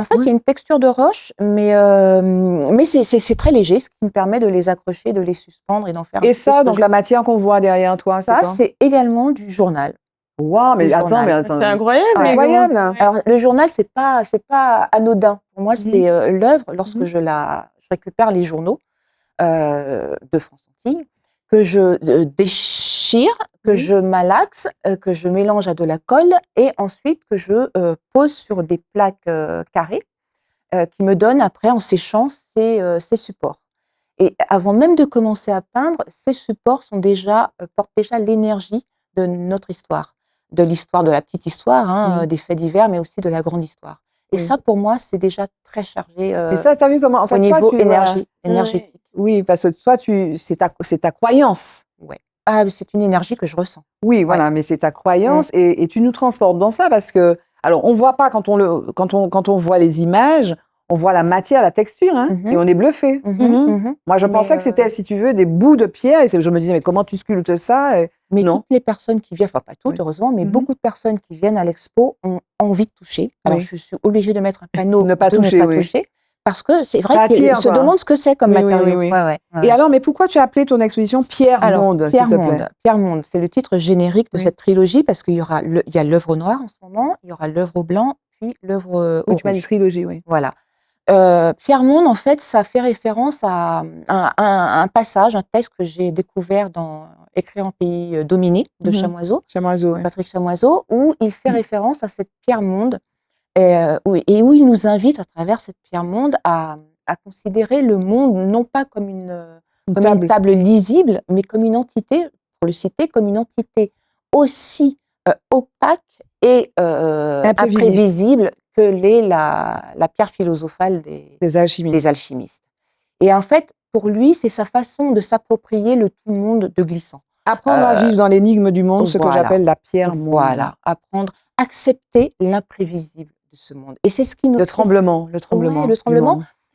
fait, il y a une texture de roche, mais c'est très léger, ce qui me permet de les accrocher, de les suspendre et d'en faire. Et ça, donc la matière qu'on voit derrière toi, c'est également du journal. Waouh, mais attends, c'est incroyable. Incroyable. Alors, le journal, c'est pas anodin. Pour moi, c'est l'œuvre, lorsque je récupère les journaux de France Antilles, que je déchire, que je malaxe, que je mélange à de la colle et ensuite que je pose sur des plaques carrées qui me donnent après, en séchant, ces supports. Et avant même de commencer à peindre, ces supports portent déjà l'énergie de notre histoire, de l'histoire, de la petite histoire, des faits divers, mais aussi de la grande histoire. Et ça, pour moi, c'est déjà très chargé et ça, tu as vu comment, en fait, au niveau énergétique. Oui, parce que toi, c'est ta croyance. Ouais. Ah, c'est une énergie que je ressens. Oui, voilà, mais c'est ta croyance et tu nous transportes dans ça parce que, alors, on voit pas quand on voit les images, on voit la matière, la texture, et on est bluffé. Moi, je pensais que c'était, si tu veux, des bouts de pierre et je me disais, mais comment tu sculptes ça? Mais non. toutes les personnes qui viennent, enfin pas toutes, heureusement, mais beaucoup de personnes qui viennent à l'expo ont envie de toucher. Alors, je suis obligée de mettre un panneau ne pas toucher. Parce que c'est vrai qu'ils se demandent ce que c'est comme matériau. Ouais. Et alors, mais pourquoi tu as appelé ton exposition Pierre-Monde, s'il te plaît? Pierre-Monde, c'est le titre générique de cette trilogie parce qu'il y a l'œuvre noire en ce moment, il y aura l'œuvre blanc, puis l'œuvre rouge. Tu m'as dit trilogie, oui. Voilà. Pierre-Monde, en fait, ça fait référence à un passage, un texte que j'ai découvert dans Écrire en pays dominé de Chamoiseau, Patrick Chamoiseau, où il fait référence à cette Pierre-Monde et où il nous invite à travers cette Pierre-Monde à considérer le monde non pas comme une table lisible, mais comme une entité, pour le citer, comme une entité aussi opaque et imprévisible que l'est la pierre philosophale des alchimistes. Et en fait, pour lui, c'est sa façon de s'approprier le tout monde de glissant. Apprendre à vivre dans l'énigme du monde, ce que j'appelle la pierre-monde. Voilà, accepter l'imprévisible de ce monde. Et c'est ce qui nous... Le tremblement.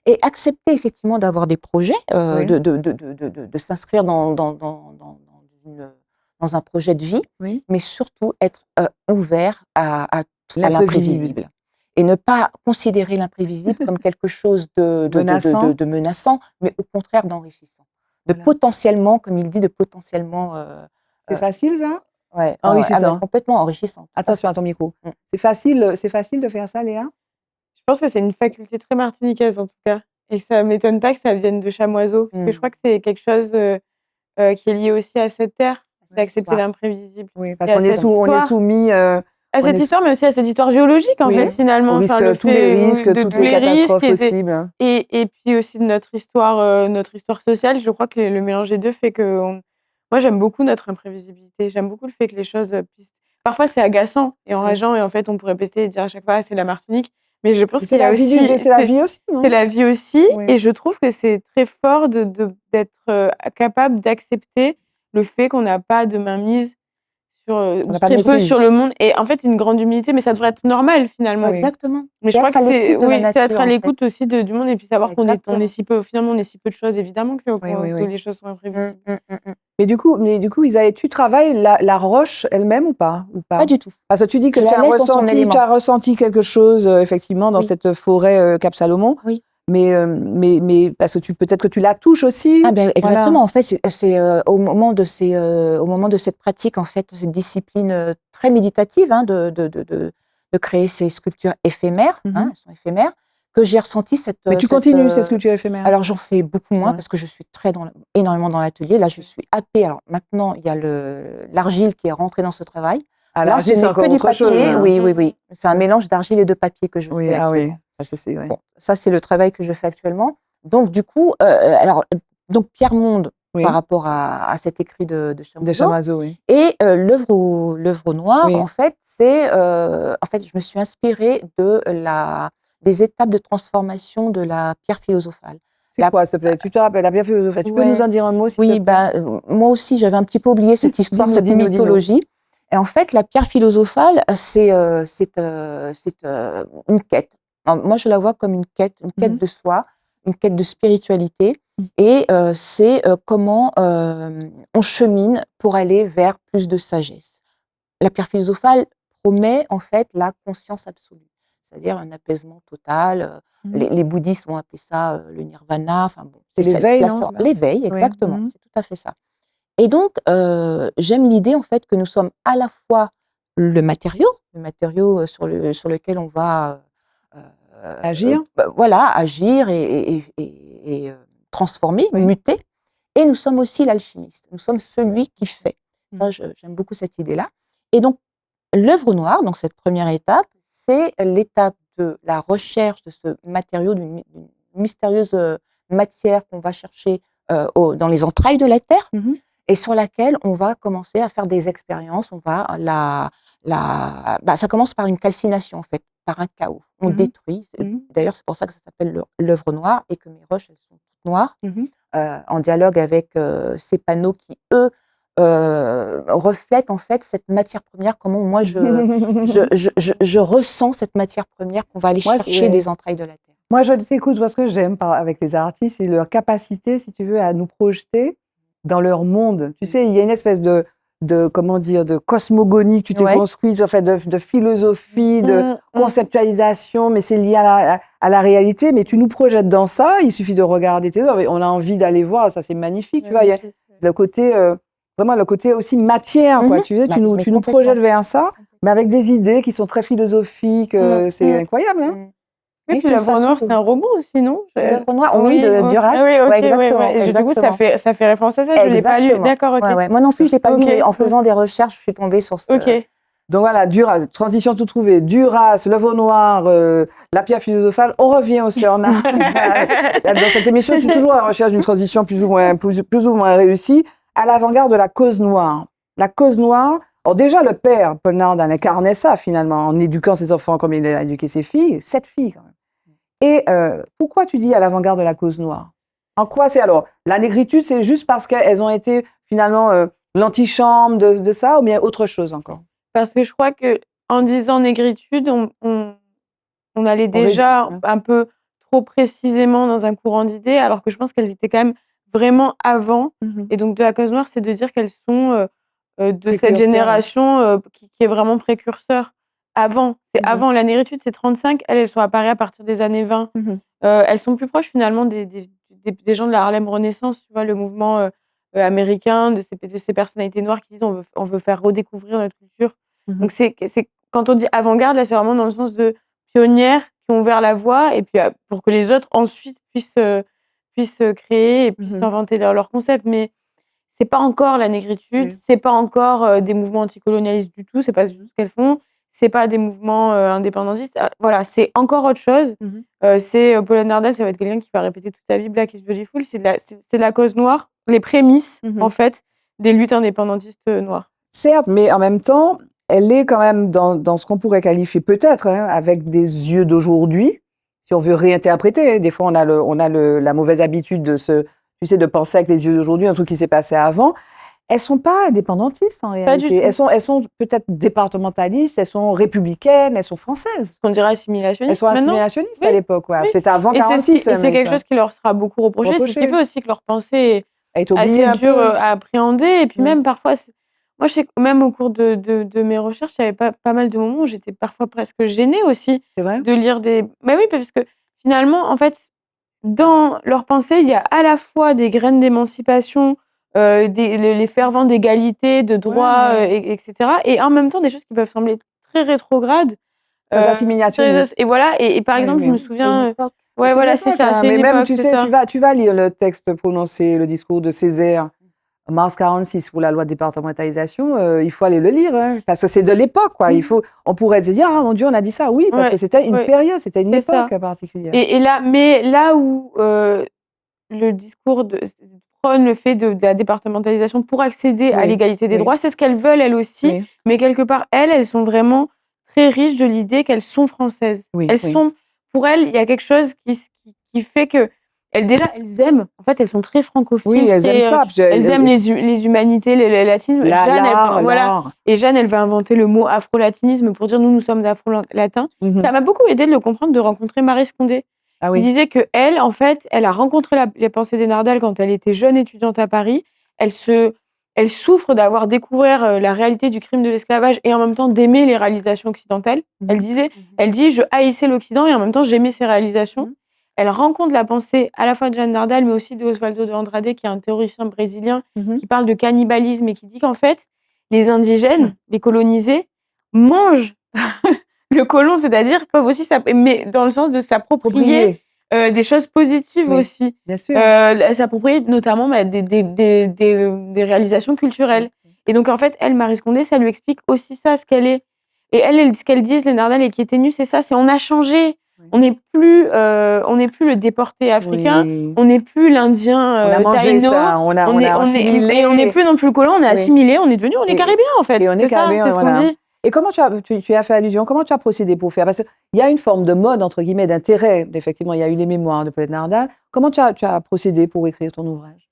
Et accepter effectivement d'avoir des projets, de s'inscrire dans un projet de vie, mais surtout être ouvert à l'imprévisible. Et ne pas considérer l'imprévisible comme quelque chose de menaçant, mais au contraire d'enrichissant. Potentiellement, comme il dit, c'est facile, ça? Ouais, enrichissant. Complètement enrichissant. Attention à ton micro. C'est facile de faire ça, Léa? Je pense que c'est une faculté très martiniquaise, en tout cas. Et ça ne m'étonne pas que ça vienne de Chamoiseau, parce que je crois que c'est quelque chose qui est lié aussi à cette terre, d'accepter l'imprévisible. Oui, parce qu'on est soumis... à cette histoire, mais aussi à cette histoire géologique, en fait, finalement. On risque tous les risques, toutes les catastrophes possibles. Et puis aussi de notre histoire sociale. Je crois que le mélange des deux fait que... Moi, j'aime beaucoup notre imprévisibilité. J'aime beaucoup le fait que les choses puissent... Parfois, c'est agaçant et enrageant, et en fait, on pourrait pester et dire à chaque fois, c'est la Martinique. Mais je pense qu'il y a aussi... C'est la vie aussi, non? C'est la vie aussi. Et je trouve que c'est très fort d'être capable d'accepter le fait qu'on n'a pas de mainmise très peu sur le monde. Et en fait, une grande humilité, mais ça devrait être normal, finalement. Exactement. Mais je crois que c'est être à l'écoute aussi du monde et puis savoir qu'on est si peu, finalement, on est si peu de choses. Évidemment que c'est au point que les choses sont imprévisibles. Mais du coup, Isaïe, tu travailles la roche elle-même ou pas? Pas du tout. Parce que tu dis que tu as ressenti quelque chose, effectivement, dans cette forêt Cap Salomon. Oui. Mais parce que peut-être que tu la touches aussi. Ah ben exactement. En fait, c'est au moment de cette pratique, en fait, cette discipline très méditative, de créer ces sculptures éphémères, elles sont éphémères, que j'ai ressenti cette. Mais tu continues ces sculptures éphémères? Alors j'en fais beaucoup moins parce que je suis énormément dans l'atelier. Là, je suis happée. Alors maintenant, il y a l'argile qui est rentrée dans ce travail. Alors ce n'est que du papier. Oui. C'est un mélange d'argile et de papier que je fais. Oui. Bon, ça, c'est le travail que je fais actuellement. Donc, du coup, Pierre-Monde, par rapport à cet écrit de Chamoiseau. Et l'œuvre noire, en fait, je me suis inspirée des étapes de transformation de la pierre philosophale. C'est quoi, s'il te plaît? Tu te rappelles la pierre philosophale? Tu peux nous en dire un mot? Oui, moi aussi, j'avais un petit peu oublié cette histoire, cette mythologie. Et en fait, la pierre philosophale, c'est une quête. Moi, je la vois comme une quête de soi, une quête de spiritualité. Et c'est comment on chemine pour aller vers plus de sagesse. La pierre philosophale promet en fait la conscience absolue, c'est-à-dire un apaisement total. Les bouddhistes vont appeler ça le nirvana. Enfin, bon, c'est l'éveil, non? L'éveil, exactement. C'est tout à fait ça. Et donc, j'aime l'idée en fait que nous sommes à la fois le matériau sur lequel on va Agir. agir et transformer, muter. Et nous sommes aussi l'alchimiste. Nous sommes celui qui fait. Ça, j'aime beaucoup cette idée-là. Et donc, l'œuvre noire, donc cette première étape, c'est l'étape de la recherche de ce matériau, d'une mystérieuse matière qu'on va chercher dans les entrailles de la Terre, et sur laquelle on va commencer à faire des expériences. Ça commence par une calcination, en fait, par un chaos. On détruit. D'ailleurs, c'est pour ça que ça s'appelle l'œuvre noire et que mes roches, elles sont toutes noires, en dialogue avec ces panneaux qui, eux, reflètent en fait cette matière première, comment moi je ressens cette matière première qu'on va aller chercher des entrailles de la Terre. Moi, je t'écoute parce que j'aime avec les artistes, c'est leur capacité, si tu veux, à nous projeter dans leur monde. Tu sais, il y a une espèce de cosmogonie que tu t'es construite, en fait, de philosophie, de conceptualisation, mais c'est lié à la réalité. Mais tu nous projettes dans ça, il suffit de regarder tes œuvres, on a envie d'aller voir, ça c'est magnifique, tu vois. Il y a le côté, vraiment le côté aussi matière, quoi. Tu nous projettes vers ça, mais avec des idées qui sont très philosophiques, c'est incroyable, hein. Oui, l'œuvre noire, c'est un roman aussi, non? L'œuvre noire, oui, de Duras. Du coup, ça fait référence à ça. Je ne l'ai pas lu. D'accord, ok. Moi non plus, je ne l'ai pas lu, mais en faisant des recherches, je suis tombée sur ce... Donc voilà, Duras, transition tout trouvée. Duras, l'œuvre noire, la pierre philosophale. On revient aux sœurs Nardal. Dans cette émission, je suis toujours à la recherche d'une transition plus ou moins réussie, à l'avant-garde de la cause noire. La cause noire. Alors déjà, le père, Paul Nardal, incarnait ça finalement, en éduquant ses enfants comme il a éduqué ses filles, 7 filles quand même. Et pourquoi tu dis à l'avant-garde de la cause noire? En quoi c'est alors? La négritude, c'est juste parce qu'elles ont été finalement l'antichambre de ça, ou bien autre chose encore? Parce que je crois qu'en disant négritude, on allait déjà un peu trop précisément dans un courant d'idées, alors que je pense qu'elles étaient quand même vraiment avant. Et donc de la cause noire, c'est de dire qu'elles sont de cette génération qui est vraiment précurseur. Avant, c'est avant la négritude, c'est 35, elles sont apparues à partir des années 20. Elles sont plus proches finalement des gens de la Harlem Renaissance, tu vois, le mouvement américain, de ces personnalités noires qui disent on veut faire redécouvrir notre culture. Donc c'est quand on dit avant-garde, là c'est vraiment dans le sens de pionnières qui ont ouvert la voie, et puis pour que les autres ensuite puissent créer et puissent inventer leur concept. Mais c'est pas encore la négritude, c'est pas encore des mouvements anticolonialistes du tout, c'est pas du tout ce qu'elles font. C'est pas des mouvements indépendantistes. Voilà, c'est encore autre chose. C'est Paul Nardal, ça va être quelqu'un qui va répéter toute sa vie Black is beautiful. C'est de la cause noire, les prémices en fait des luttes indépendantistes noires. Certes, mais en même temps, elle est quand même dans ce qu'on pourrait qualifier peut-être avec des yeux d'aujourd'hui, si on veut réinterpréter. Des fois, on a la mauvaise habitude de penser avec les yeux d'aujourd'hui un truc qui s'est passé avant. Elles sont pas indépendantistes en réalité. Elles sont peut-être départementalistes, elles sont républicaines, elles sont françaises. On dirait assimilationnistes. Elles sont assimilationnistes à l'époque. Ouais. C'était avant 1946. Et c'est quelque chose qui leur sera beaucoup reproché. C'est ce qui fait aussi que leur pensée est assez dure à appréhender. Et puis même parfois, moi je sais que même au cours de mes recherches, il y avait pas mal de moments où j'étais parfois presque gênée aussi de lire des... Mais oui, parce que finalement, en fait, dans leur pensée, il y a à la fois des graines d'émancipation, les fervents d'égalité, de droit, etc. Et en même temps, des choses qui peuvent sembler très rétrogrades. Très assimilationnistes. Et voilà, et par exemple, je me souviens... c'est ça, c'est une une époque. époque, Tu sais, tu vas lire le texte prononcé, le discours de Césaire, mars 46 pour la loi de départementalisation, il faut aller le lire, parce que c'est de l'époque, quoi. On pourrait se dire, ah mon Dieu, on a dit ça, oui, parce que c'était une période, c'était une époque particulière. Et là où le discours prône le fait de la départementalisation pour accéder à l'égalité des droits, c'est ce qu'elles veulent elles aussi, mais quelque part, elles sont vraiment très riches de l'idée qu'elles sont françaises. Pour elles, il y a quelque chose qui fait que elles aiment, en fait, elles sont très francophiles. Oui, elles aiment ça. Elles aiment les humanités, le latinisme. Et Jeanne, elle va inventer le mot afro-latinisme pour dire nous sommes afro-latins. Ça m'a beaucoup aidé de le comprendre, de rencontrer Marie Scondé. Qui disait qu'elle, en fait, elle a rencontré les pensées des Nardal quand elle était jeune étudiante à Paris. Elle souffre d'avoir découvert la réalité du crime de l'esclavage et en même temps d'aimer les réalisations occidentales. Elle dit, je haïssais l'Occident et en même temps j'aimais ses réalisations. Elle rencontre la pensée à la fois de Jeanne Nardal, mais aussi de Oswaldo de Andrade, qui est un théoricien brésilien qui parle de cannibalisme et qui dit qu'en fait, les indigènes, les colonisés, mangent le côlon, c'est-à-dire peuvent aussi mais dans le sens de s'approprier des choses positives aussi. Bien sûr. S'approprier notamment des réalisations culturelles. Et donc, en fait, elle, Marie Scondé, ça lui explique aussi ça, ce qu'elle est. Et elle, ce qu'elle dit, les Nardal et qui était nue, c'est ça, c'est on a changé. Oui. On n'est plus le déporté africain, on n'est plus l'Indien on a mangé taïno, ça, on a assimilé. Et on n'est plus non plus le colon, on est assimilé, on est devenu, on est caribéen en fait. Et on est caribéen, c'est ce qu'on dit. Et comment tu as fait allusion, comment tu as procédé pour faire? Parce qu'il y a une forme de mode, entre guillemets, d'intérêt. Effectivement, il y a eu les mémoires de Paulette Nardal. Comment tu as procédé pour écrire ton ouvrage?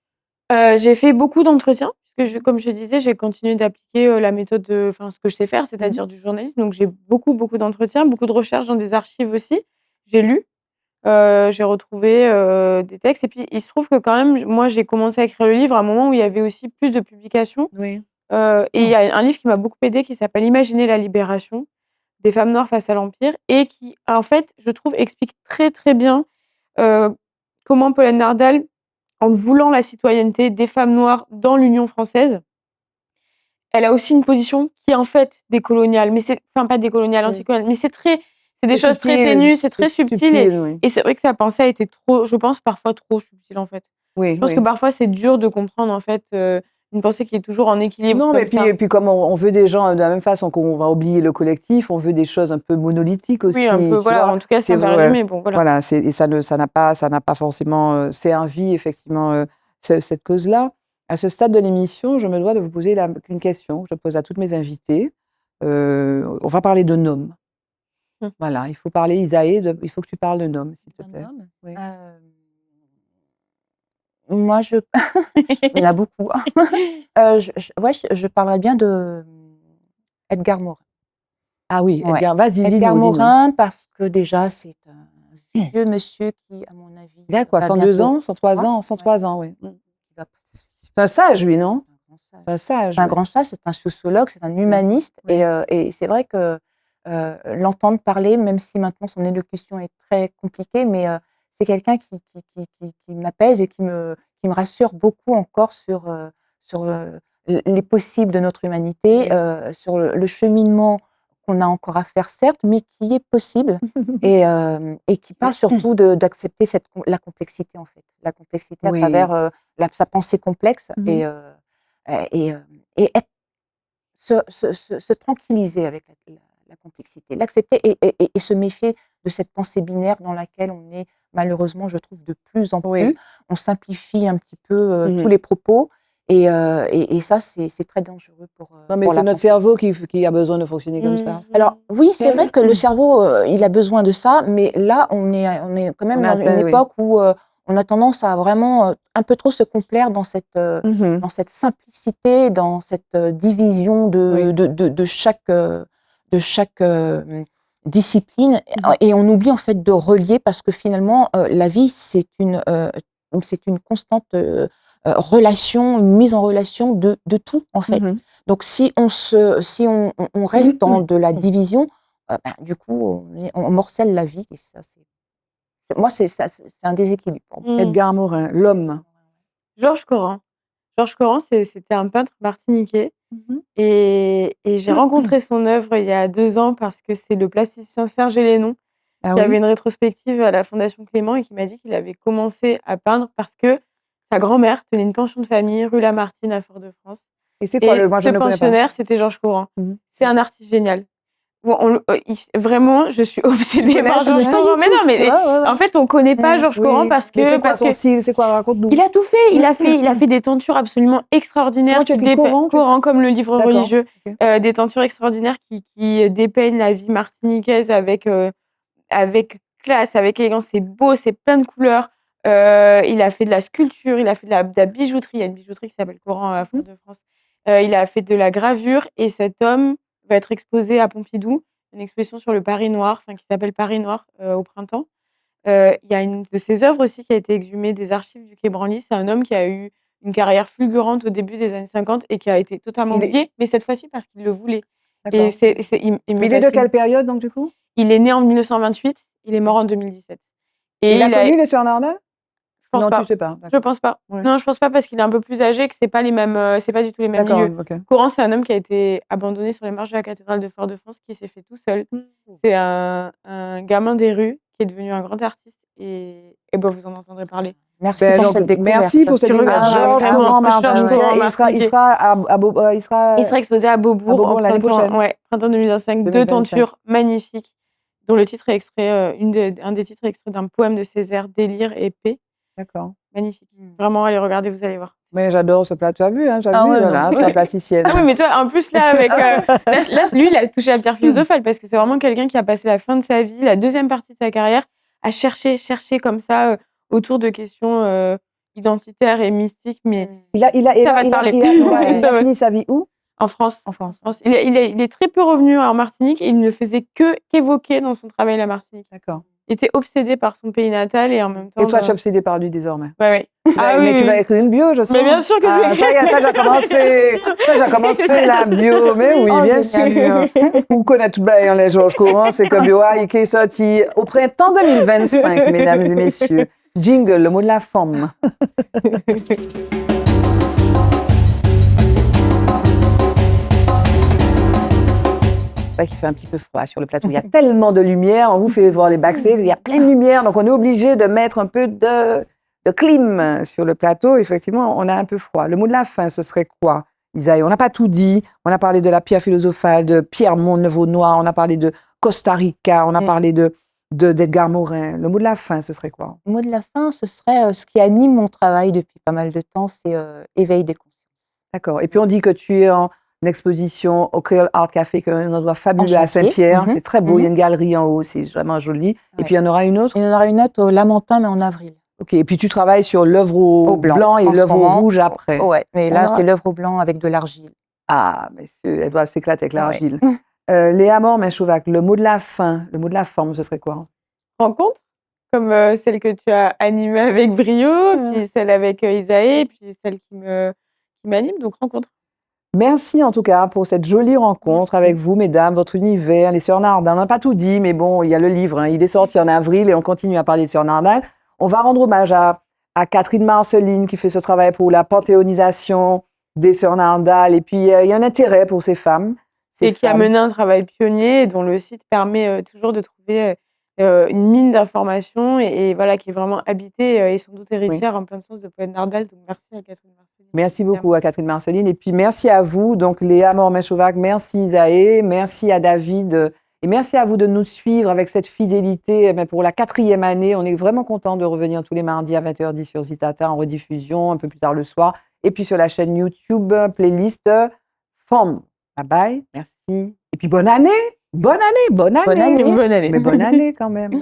J'ai fait beaucoup d'entretiens, puisque comme je disais, j'ai continué d'appliquer la méthode, ce que je sais faire, c'est-à-dire du journalisme. Donc j'ai beaucoup d'entretiens, beaucoup de recherches dans des archives aussi. J'ai lu, j'ai retrouvé des textes. Et puis il se trouve que quand même, moi j'ai commencé à écrire le livre à un moment où il y avait aussi plus de publications. Oui. Et il y a un livre qui m'a beaucoup aidée qui s'appelle Imaginer la libération des femmes noires face à l'Empire et qui, en fait, je trouve, explique très très bien comment Pauline Nardal, en voulant la citoyenneté des femmes noires dans l'Union française, elle a aussi une position qui est en fait décoloniale, mais pas décoloniale, anticoloniale, mais c'est des choses très ténues, c'est très subtil. Et c'est vrai que sa pensée a été trop, je pense, parfois trop subtile en fait. Je pense que parfois c'est dur de comprendre en fait une pensée qui est toujours en équilibre. Non, mais puis comme on veut des gens de la même façon qu'on va oublier le collectif, on veut des choses un peu monolithiques aussi. Oui, un peu, voilà. En tout cas, c'est un résumé. Bon, voilà. Voilà, et ça n'a pas forcément servi effectivement cette cause-là. À ce stade de l'émission, je me dois de vous poser une question que je pose à toutes mes invitées. On va parler de noms. Voilà, il faut parler, Isaë, il faut que tu parles de noms, s'il te plaît. Oui. Moi, il y en a beaucoup. Je parlerais bien de Edgar Morin. Ah oui, Edgar, vas-y, dis-nous. Edgar Morin, parce que déjà, c'est un vieux monsieur qui, à mon avis... Il a quoi, 102 ans, 103 ans, 103 ans, oui. C'est un sage, lui, non? C'est un sage. C'est un grand sage, c'est un sociologue, c'est un humaniste. Et c'est vrai que l'entendre parler, même si maintenant son élocution est très compliquée, mais c'est quelqu'un qui m'apaise et qui me rassure beaucoup encore sur les possibles de notre humanité, sur le cheminement qu'on a encore à faire, certes, mais qui est possible et qui parle surtout d'accepter la complexité, en fait. La complexité à travers sa pensée complexe et se tranquilliser avec la complexité, l'accepter et se méfier de cette pensée binaire dans laquelle on est malheureusement, je trouve, de plus en plus. On simplifie un petit peu tous les propos et ça, c'est très dangereux pour non, mais c'est notre cerveau qui a besoin de fonctionner comme ça. Alors oui, c'est vrai que le cerveau, il a besoin de ça, mais là, on est quand même dans une époque où on a tendance à vraiment un peu trop se complaire dans cette simplicité, dans cette division de chaque discipline, et on oublie en fait de relier parce que finalement la vie c'est une constante relation, une mise en relation de tout en fait. Donc si on reste dans de la division, du coup on morcelle la vie et ça c'est un déséquilibre. Edgar Morin, l'homme. Georges Coran. Georges Coran, c'était un peintre martiniquais. Et j'ai rencontré son œuvre il y a 2 ans parce que c'est le plasticien Serge Hélénon qui avait une rétrospective à la Fondation Clément et qui m'a dit qu'il avait commencé à peindre parce que sa grand-mère tenait une pension de famille rue Lamartine à Fort-de-France. Et c'est quoi ce pensionnaire, c'était Georges Coran. C'est un artiste génial. Vraiment, je suis obsédée par Georges Coran. Mais non, mais en fait, on connaît pas Georges Coran parce que. C'est quoi son style? C'est quoi? Raconte-nous. Il a tout fait. Il a fait des tentures absolument extraordinaires. Coran comme le livre religieux. Des tentures extraordinaires qui dépeignent la vie martiniquaise avec classe, avec élégance. C'est beau, c'est plein de couleurs. Il a fait de la sculpture, il a fait de la bijouterie. Il y a une bijouterie qui s'appelle Coran à Fort-de-France. Il a fait de la gravure et cet homme va être exposé à Pompidou, une exposition sur le Paris noir, qui s'appelle Paris noir au printemps. Il y a une de ses œuvres aussi qui a été exhumée des archives du Quai Branly. C'est un homme qui a eu une carrière fulgurante au début des années 50 et qui a été totalement oublié, mais cette fois-ci parce qu'il le voulait. Et il est de quelle période donc du coup? Il est né en 1928, il est mort en 2017. Et il a connu les Sœurs Nardal? Je pense non, pas. tu sais pas. Je pense pas. Ouais. Non, je pense pas parce qu'il est un peu plus âgé, que c'est pas du tout les mêmes milieux. Okay. Courant, c'est un homme qui a été abandonné sur les marches de la cathédrale de Fort-de-France, qui s'est fait tout seul. C'est un gamin des rues qui est devenu un grand artiste et ben, vous en entendrez parler. Merci pour cette découverte. Merci pour cette découverte. Georges Courant-Martin. Il sera exposé à Beaubourg l'année prochaine. Ouais, printemps 2025. 2 tentures magnifiques, dont le titre est extrait, un des titres est extrait d'un poème de Césaire, Délire et Paix. D'accord. Magnifique. Vraiment, allez regarder, vous allez voir. Mais j'adore ce plat. Tu as vu, hein, tu es plasticienne. Ah oui, mais toi, en plus, là, avec. Là, lui, il a touché la pierre philosophale parce que c'est vraiment quelqu'un qui a passé la fin de sa vie, la deuxième partie de sa carrière, à chercher comme ça autour de questions identitaires et mystiques. Mais ça va te parler. Il a fini sa vie où? En France. En France. Il est très peu revenu en Martinique et il ne faisait qu'évoquer dans son travail la Martinique. D'accord. Il était obsédé par son pays natal et en même temps. Et toi, tu es obsédée par lui désormais. Ouais. Mais tu vas écrire une bio, je sais. Mais bien sûr que je vais écrire. Ça, j'ai commencé la bio. Mais oui, bien sûr. Vous connaissez tout bien les Georges Courant, c'est que bio qui est sorti au printemps 2025, mesdames et messieurs. Jingle, le mot de la femme. Qui fait un petit peu froid sur le plateau. Il y a tellement de lumière, on vous fait voir les backstage, il y a plein de lumière, donc on est obligé de mettre un peu de clim sur le plateau. Effectivement, on a un peu froid. Le mot de la fin, ce serait quoi, Isaïe? On n'a pas tout dit. On a parlé de la pierre philosophale, de Pierre Monnevonois, on a parlé de Costa Rica, on a parlé d'Edgar Morin. Le mot de la fin, ce serait quoi? Le mot de la fin, ce serait ce qui anime mon travail depuis pas mal de temps, c'est éveil des consciences. D'accord. Et puis on dit que tu es en exposition au Creole Art Café, qui est un endroit fabuleux à Saint-Pierre. C'est très beau, il y a une galerie en haut, c'est vraiment joli. Ouais. Et puis il y en aura une autre? Il y en aura une autre au Lamentin, mais en avril. Ok, et puis tu travailles sur l'œuvre au blanc et l'œuvre au rouge après. Ouais, mais là, c'est l'œuvre au blanc avec de l'argile. Ah, messieurs, elles doivent s'éclater avec l'argile. Léa Mormain-Chauvac, le mot de la fin, le mot de la forme, ce serait quoi? Rencontre, comme celle que tu as animée avec brio, puis celle avec Isaïe, puis celle qui m'anime, donc rencontre. Merci en tout cas pour cette jolie rencontre avec vous, mesdames, votre univers, les Sœurs Nardal. On n'a pas tout dit, mais bon, il y a le livre, hein, il est sorti en avril et on continue à parler des Sœurs Nardal. On va rendre hommage à Catherine Marceline qui fait ce travail pour la panthéonisation des Sœurs Nardal. Et puis, il y a un intérêt pour ces femmes. Qui a mené un travail pionnier et dont le site permet toujours de trouver une mine d'informations et voilà, qui est vraiment habitée et sans doute héritière en plein sens de poète Nardal. Donc, merci à Catherine Marceline. Merci beaucoup à Catherine Marceline. Et puis, merci à vous, donc Léa Mormain-Chauvac, merci Isaïe, merci à David. Et merci à vous de nous suivre avec cette fidélité pour la 4e année. On est vraiment content de revenir tous les mardis à 20h10 sur Zitata en rediffusion, un peu plus tard le soir. Et puis sur la chaîne YouTube, playlist Femme. Bye bye, merci. Et puis bonne année. Bonne année, bonne année. Bonne année. Bonne année. Mais bonne année quand même.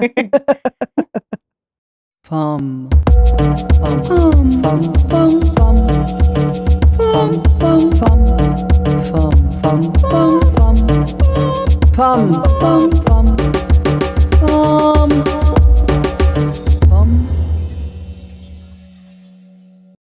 Femme. Femme. Femme. Femme. Femme. Femme. Femme. Femme. Femme. Femme. Femme.